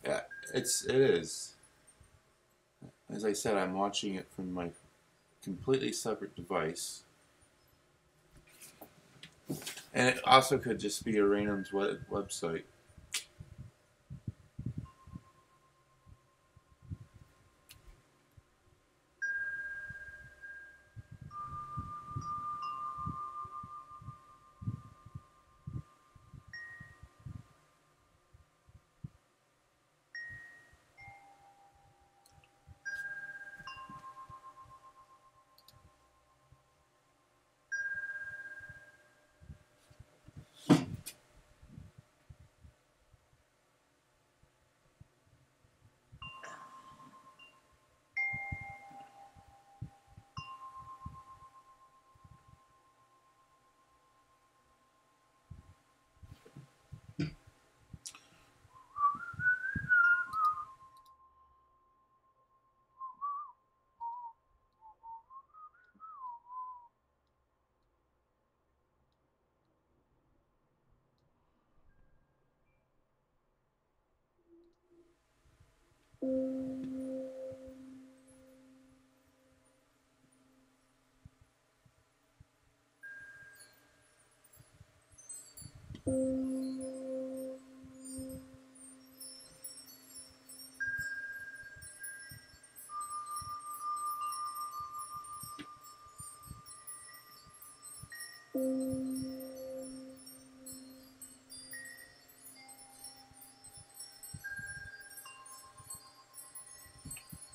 Yeah, it is. As I said, I'm watching it from my completely separate device. And it also could just be a Raynham's website.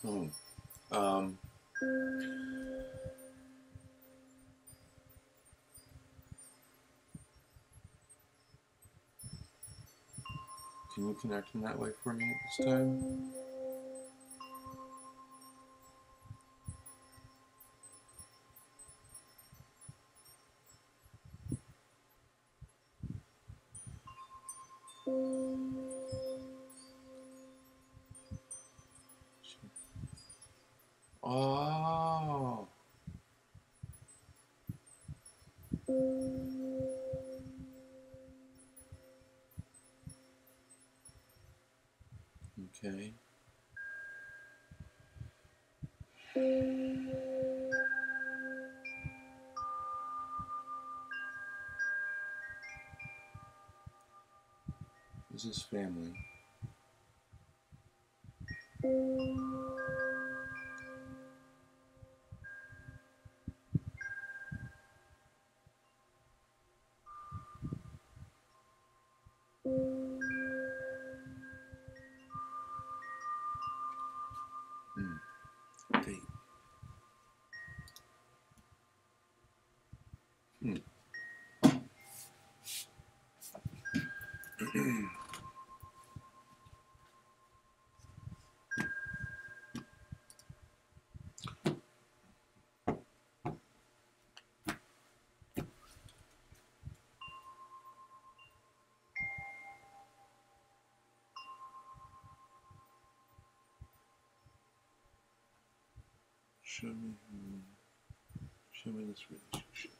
Oh. Um. Can you connect in that way for me at this time? Oh. Okay. This is family. Date. Show me this relationship.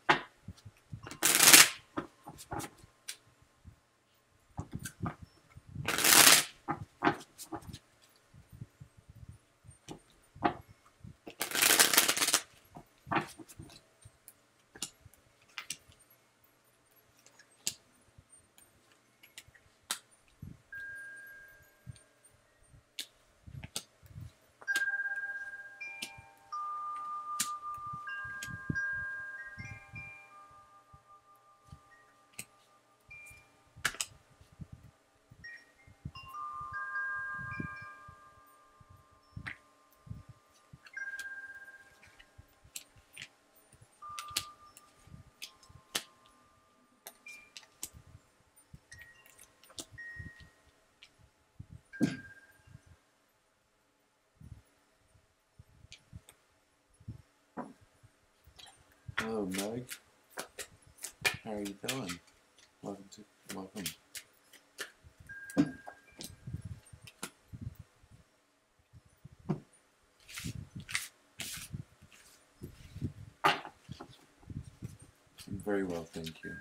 Hello, Meg. How are you doing? Welcome. I'm very well, thank you.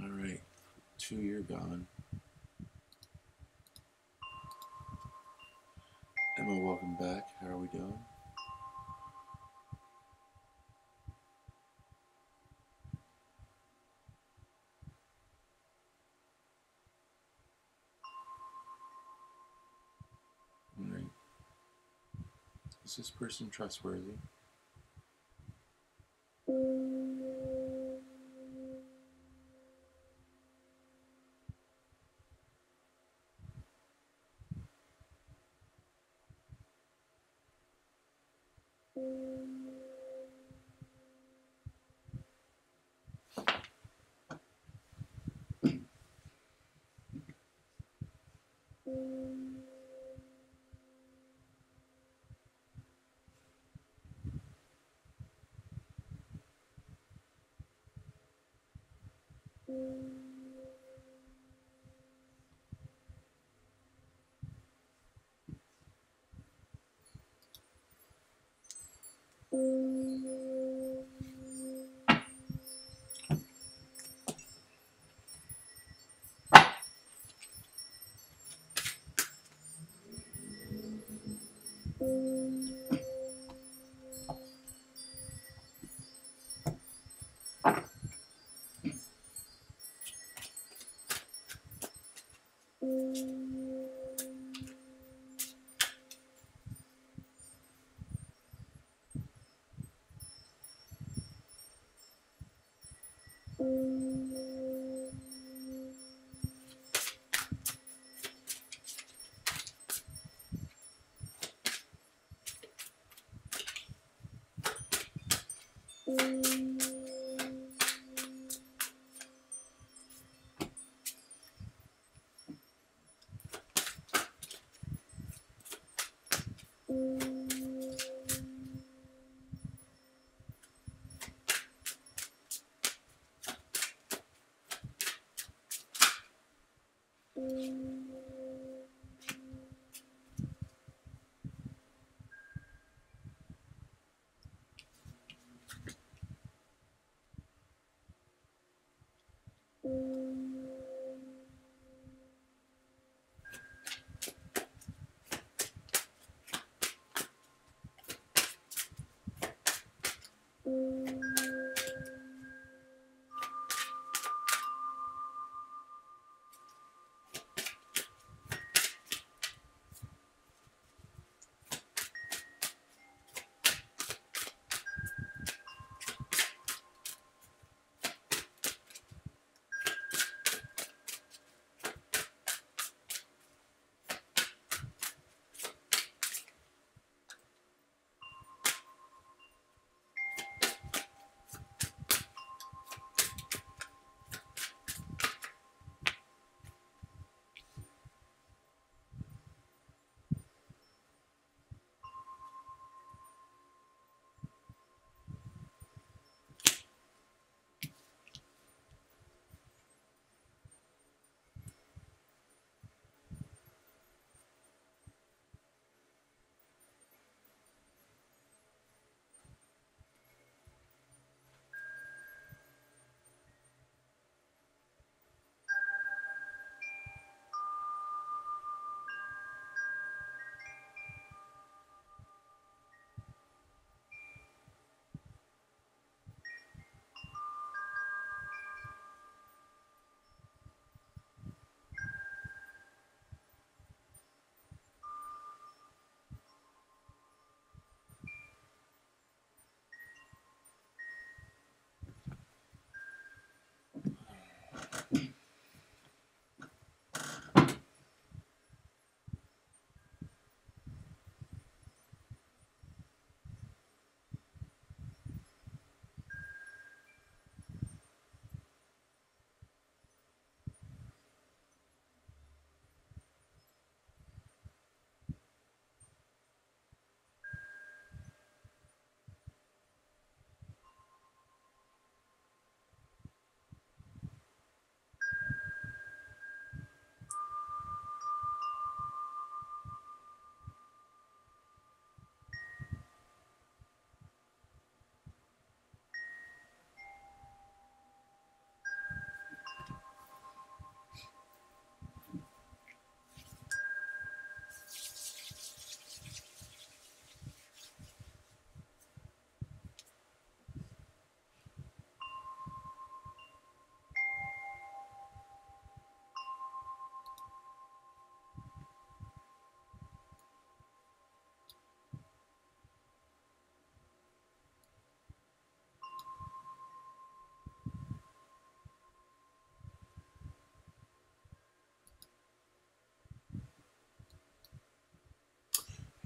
All right, 2, you're gone. Emma, welcome back. How are we doing? All right. Is this person trustworthy?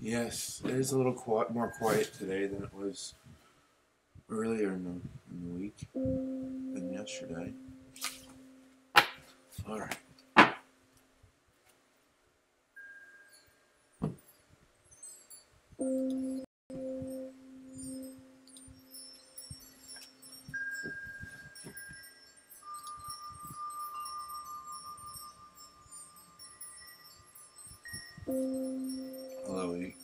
Yes, it is a little more quiet today than it was earlier in the week than yesterday. All right. Hello, E.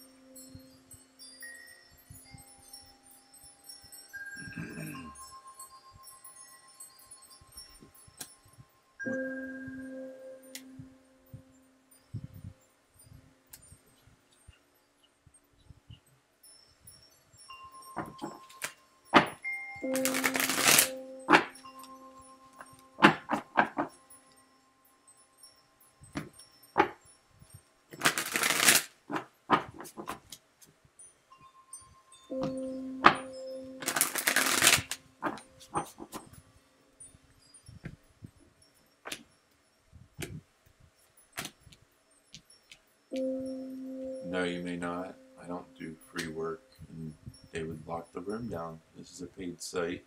No, you may not. I don't do free work, and they would lock the room down. This is a paid site.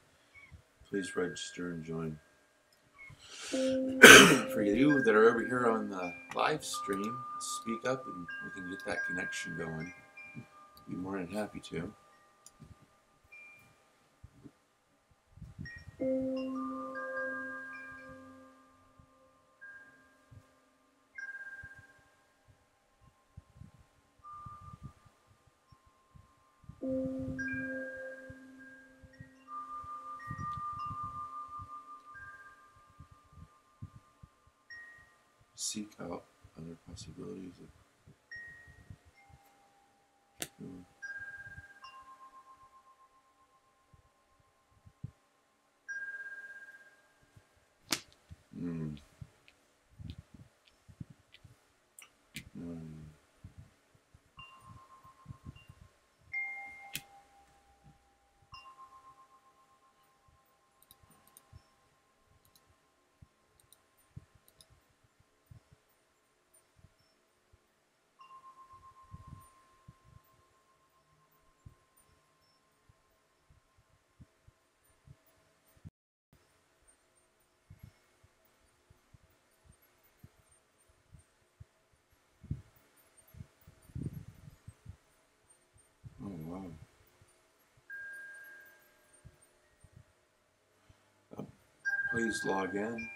Please register and join. For you that are over here on the live stream, speak up and we can get that connection going. Be more than happy to. Seek out other possibilities of Mm. Mm. Oh, wow. Please log in.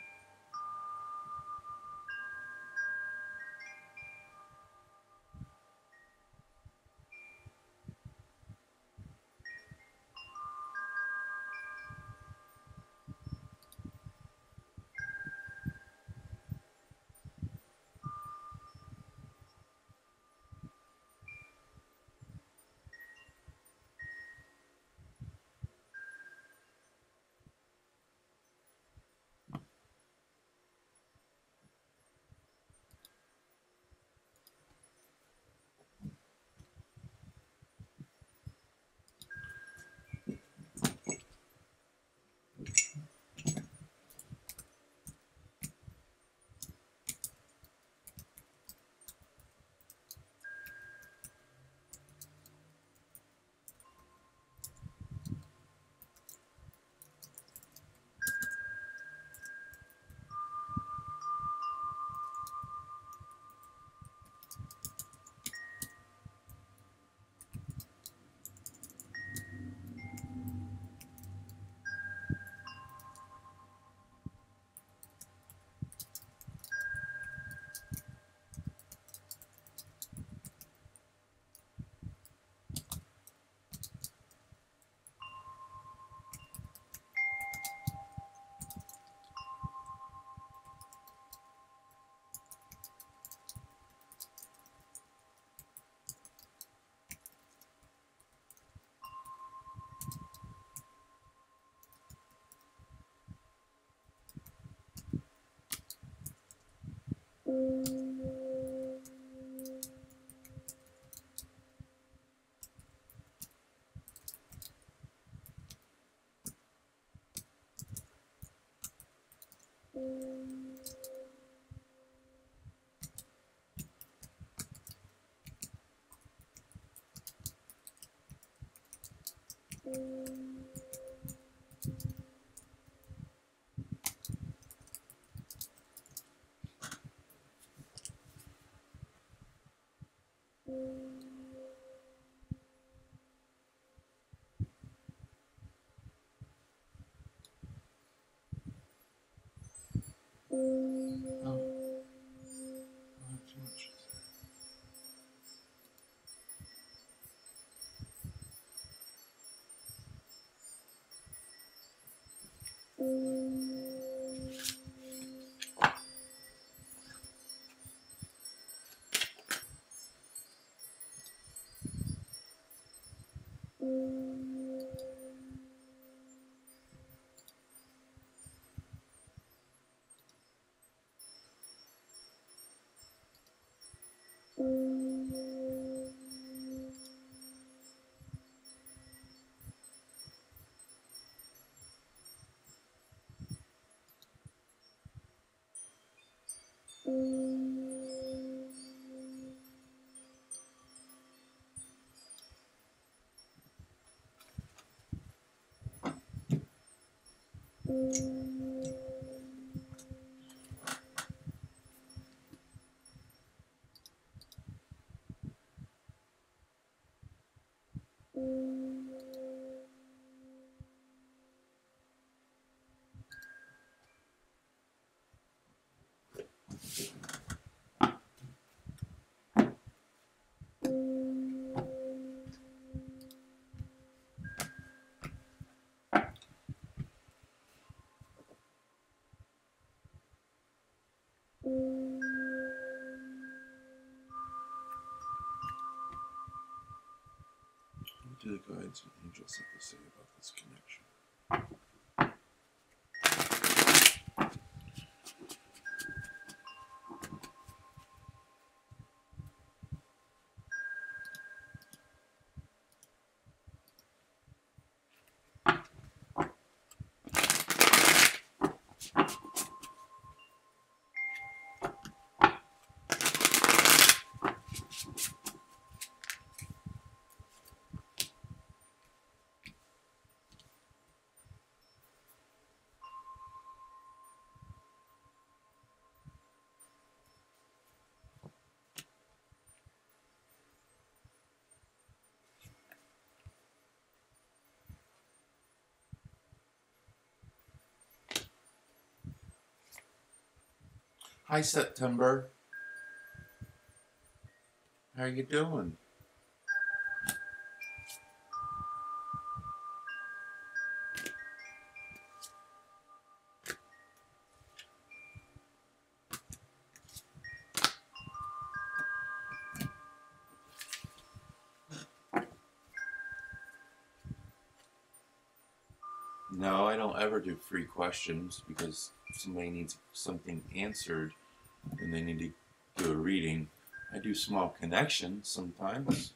Oh, not too much. What do the guides and angels have to say about this connection? Hi, September. How are you doing? No, I don't ever do free questions because if somebody needs something answered and they need to do a reading. I do small connections sometimes.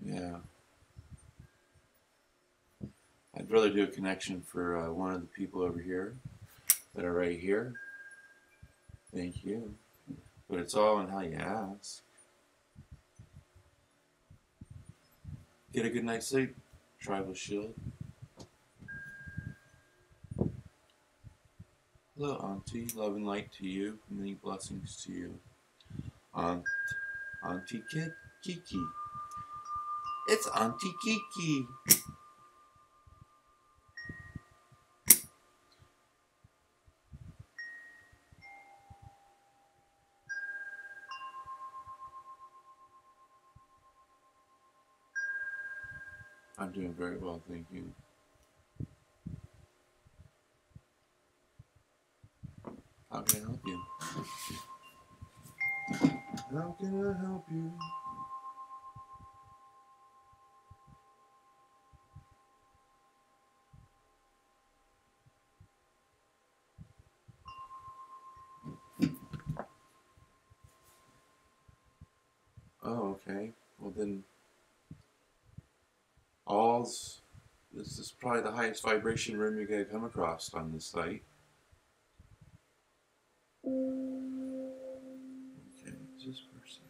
Yeah. I'd rather do a connection for one of the people over here that are right here. Thank you. But it's all in how you ask. Get a good night's sleep. Tribal Shield. Hello, Auntie. Love and light to you. Many blessings to you. Auntie Kiki. It's Auntie Kiki. I'm doing very well, thank you. How can I help you? How can I help you? Oh, okay. Well then, this is probably the highest vibration room you're going to come across on this site. Okay, who's this person?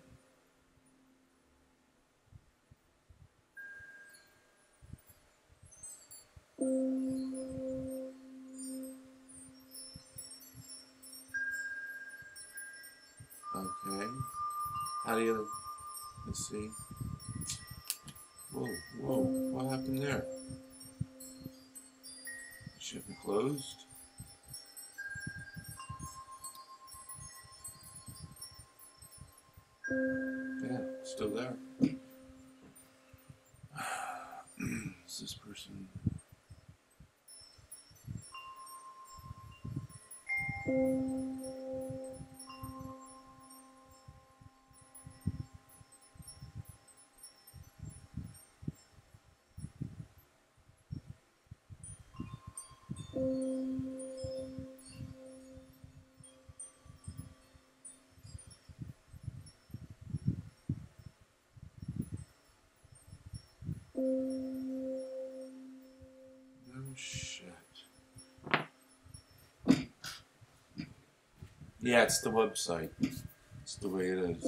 Okay. How do you... Let's see. Whoa, whoa, what happened there? Should be closed. Yeah, still there. Is this person? No shit. Yeah, it's the website. It's the way it is.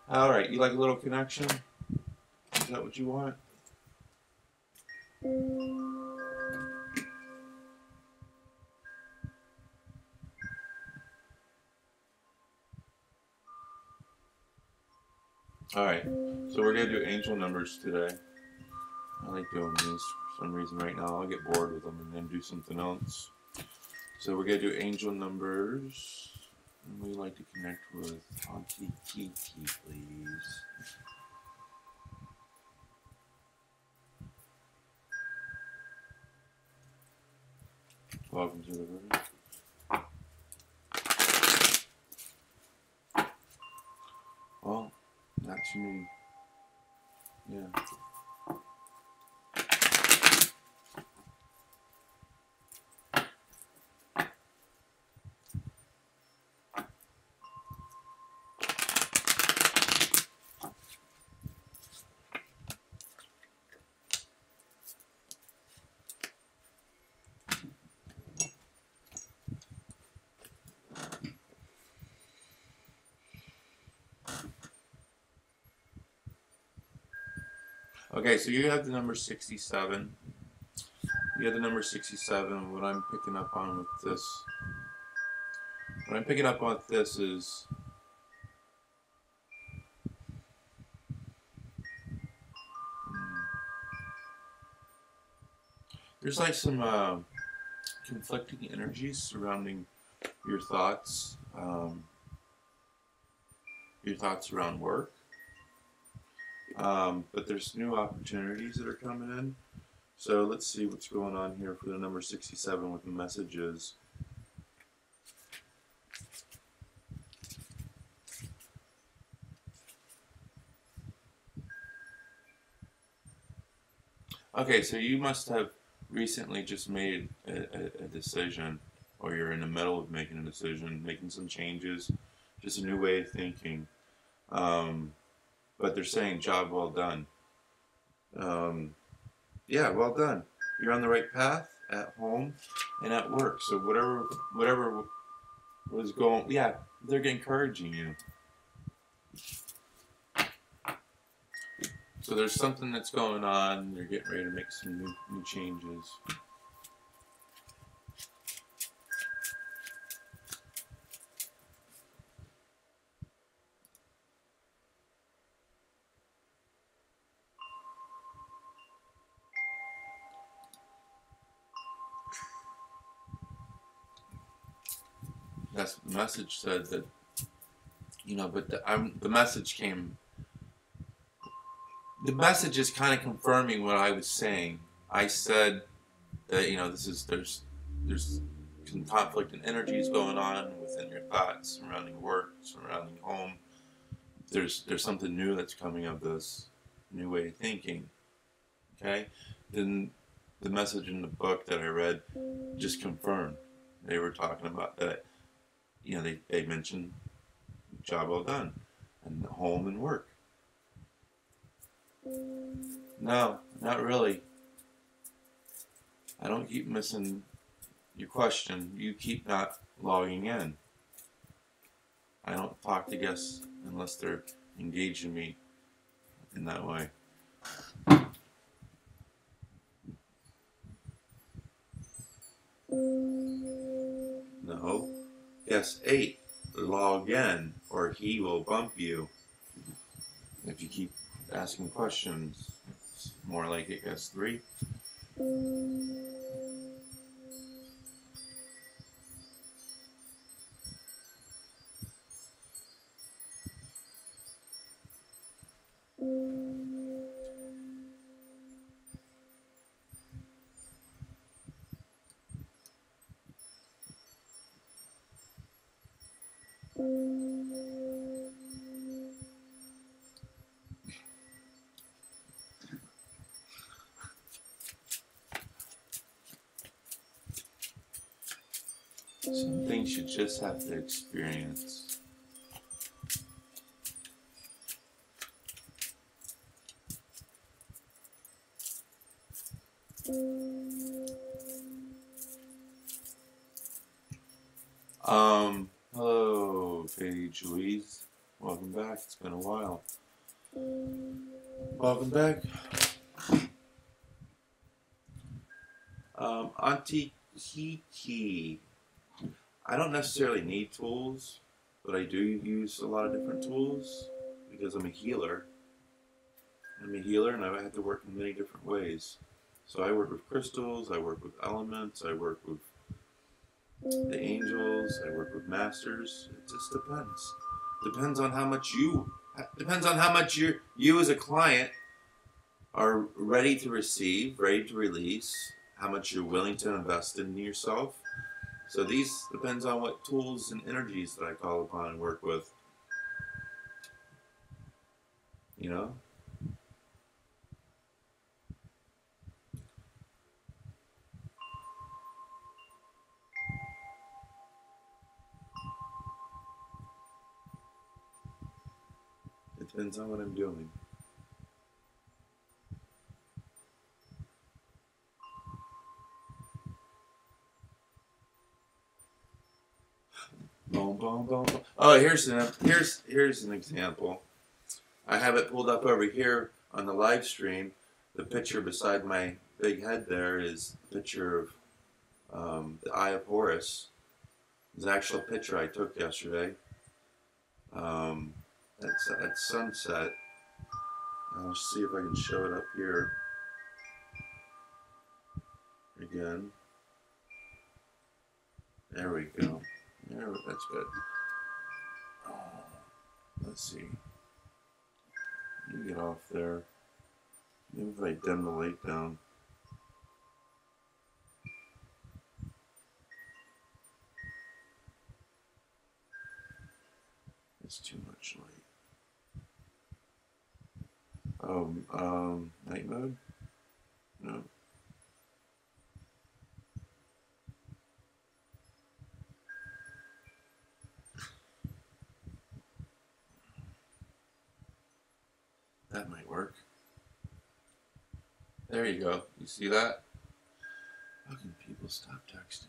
Alright, you like a little connection? Is that what you want? Alright, so we're going to do angel numbers today. I like doing these for some reason right now. I'll get bored with them and then do something else. So we're going to do angel numbers. And we like to connect with Auntie Kiki, please. Welcome to the room. Well, not too many. Yeah. Okay, so you have the number 67. You have the number 67. What I'm picking up on with this, is there's like some conflicting energies surrounding your thoughts around work. But there's new opportunities that are coming in. So let's see what's going on here for the number 67 with the messages. Okay, so you must have recently just made a decision, or you're in the middle of making a decision, making some changes, just a new way of thinking. But they're saying job well done. Yeah, well done. You're on the right path at home and at work. So whatever was going, yeah, they're encouraging you. So there's something that's going on. They're getting ready to make some new changes. That's what the message said, that, you know, but the message came. The message is kind of confirming what I was saying. I said that, you know, there's some conflict and energies going on within your thoughts surrounding work, surrounding home. There's something new that's coming of this new way of thinking. Okay? Then the message in the book that I read just confirmed. They were talking about that, you know, they mentioned job well done and home and work. No, not really. I don't keep missing your question. You keep not logging in. I don't talk to guests unless they're engaging me in that way. No. Guest 8, log in or he will bump you. If you keep asking questions, it's more like it. Guest 3. Some things you just have to experience. Hello, Paige Louise. Welcome back. It's been a while. Welcome back. Auntie Kiki. I don't necessarily need tools, but I do use a lot of different tools because I'm a healer. I'm a healer, and I have to work in many different ways. So I work with crystals, I work with elements, I work with the angels, I work with masters. It just depends. Depends on how much you as a client are ready to receive, ready to release, how much you're willing to invest in yourself. So these depends on what tools and energies that I call upon and work with. You know? It depends on what I'm doing. Boom, boom, boom, boom. Oh, here's an example. I have it pulled up over here on the live stream. The picture beside my big head there is a picture of the Eye of Horus. It's an actual picture I took yesterday. At sunset. I'll see if I can show it up here again. There we go. That's good. Let's see. Let me get off there. Maybe if I dim the light down. It's too much light. Night mode? No. That might work. There you go. You see that? How can people stop texting?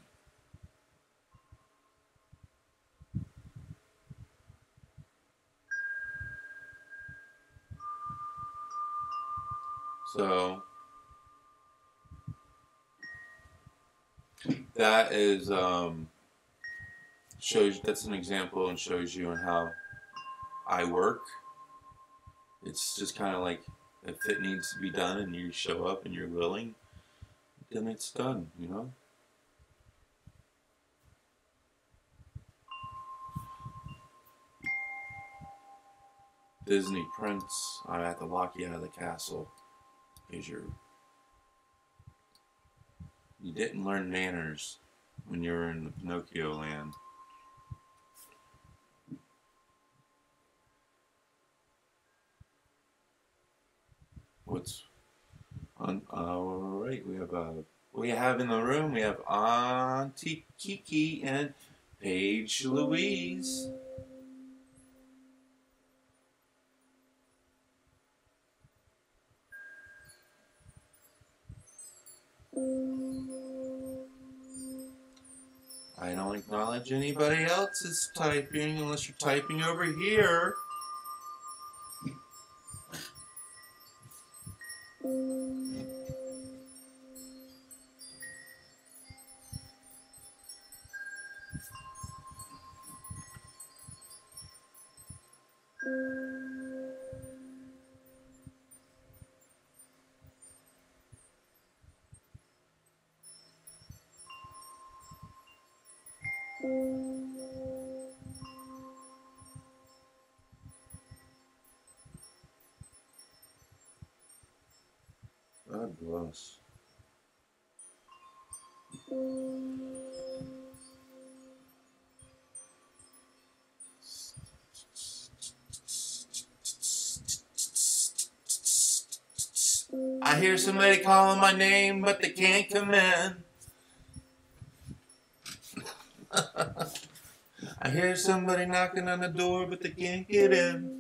So that is that's an example and shows you on how I work. It's just kind of like if it needs to be done and you show up and you're willing, then it's done, you know? Disney Prince, I have to lock you out of the castle because you didn't learn manners when you were in the Pinocchio land. What's on? All right, we have in the room. We have Auntie Kiki and Paige Louise. I don't acknowledge anybody else's typing unless you're typing over here. God bless. I hear somebody calling my name, but they can't come in. I hear somebody knocking on the door, but they can't get in.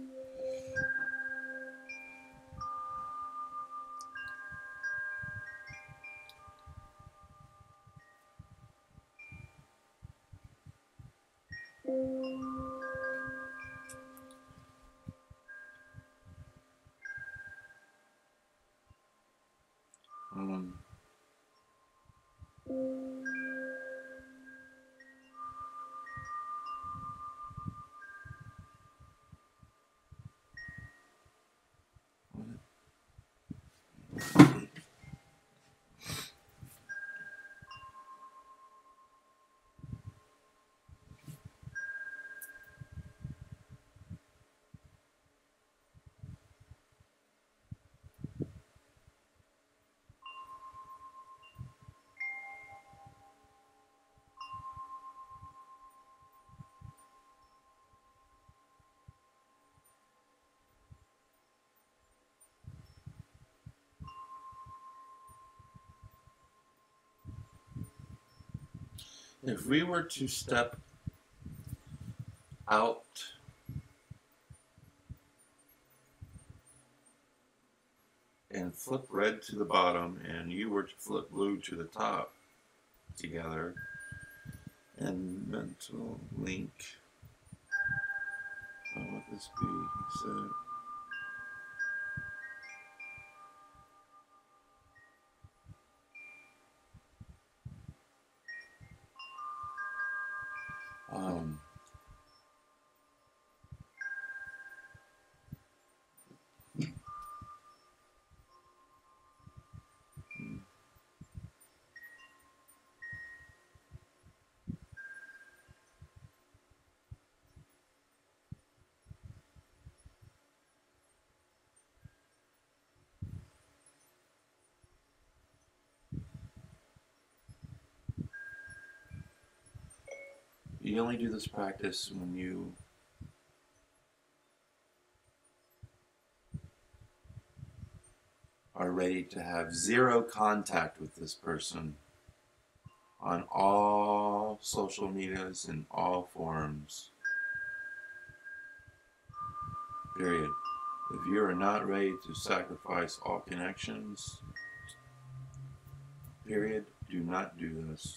If we were to step out and flip red to the bottom, and you were to flip blue to the top together, and mental link, what would this be? He said, you only do this practice when you are ready to have zero contact with this person on all social medias in all forms. Period. If you are not ready to sacrifice all connections, period, do not do this.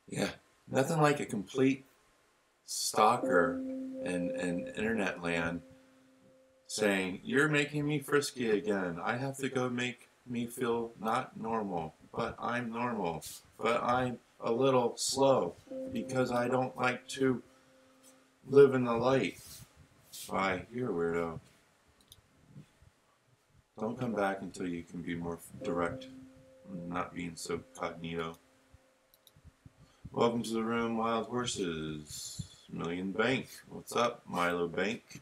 Yeah, nothing like a complete stalker in internet land saying, "You're making me frisky again. I have to go make me feel not normal, but I'm normal, but I'm a little slow because I don't like to live in the light." Bye, you're a weirdo. Don't come back until you can be more direct, not being so cognito. Welcome to the room, Wild Horses. Million Bank. What's up, Milo Bank?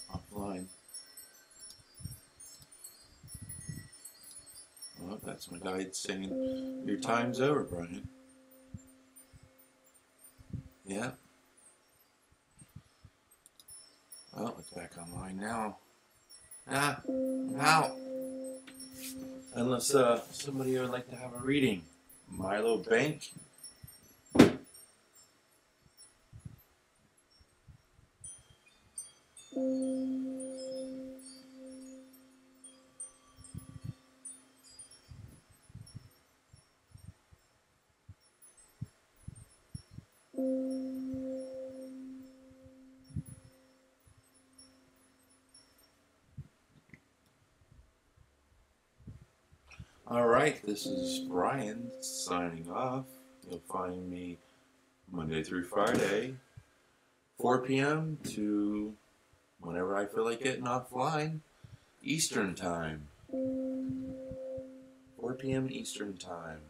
Offline. Well, that's my guide saying, "Your time's over, Brian." Yeah. Well, it's back online now. I'm out. Unless somebody would like to have a reading. Milo Bank. Alright, this is Brian signing off. You'll find me Monday through Friday, 4 p.m. to whenever I feel like getting offline, Eastern Time. 4 p.m. Eastern Time.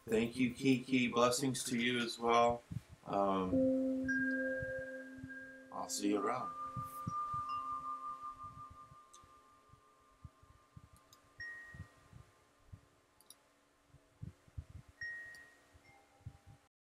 Thank you, Kiki. Blessings to you as well. I'll see you around.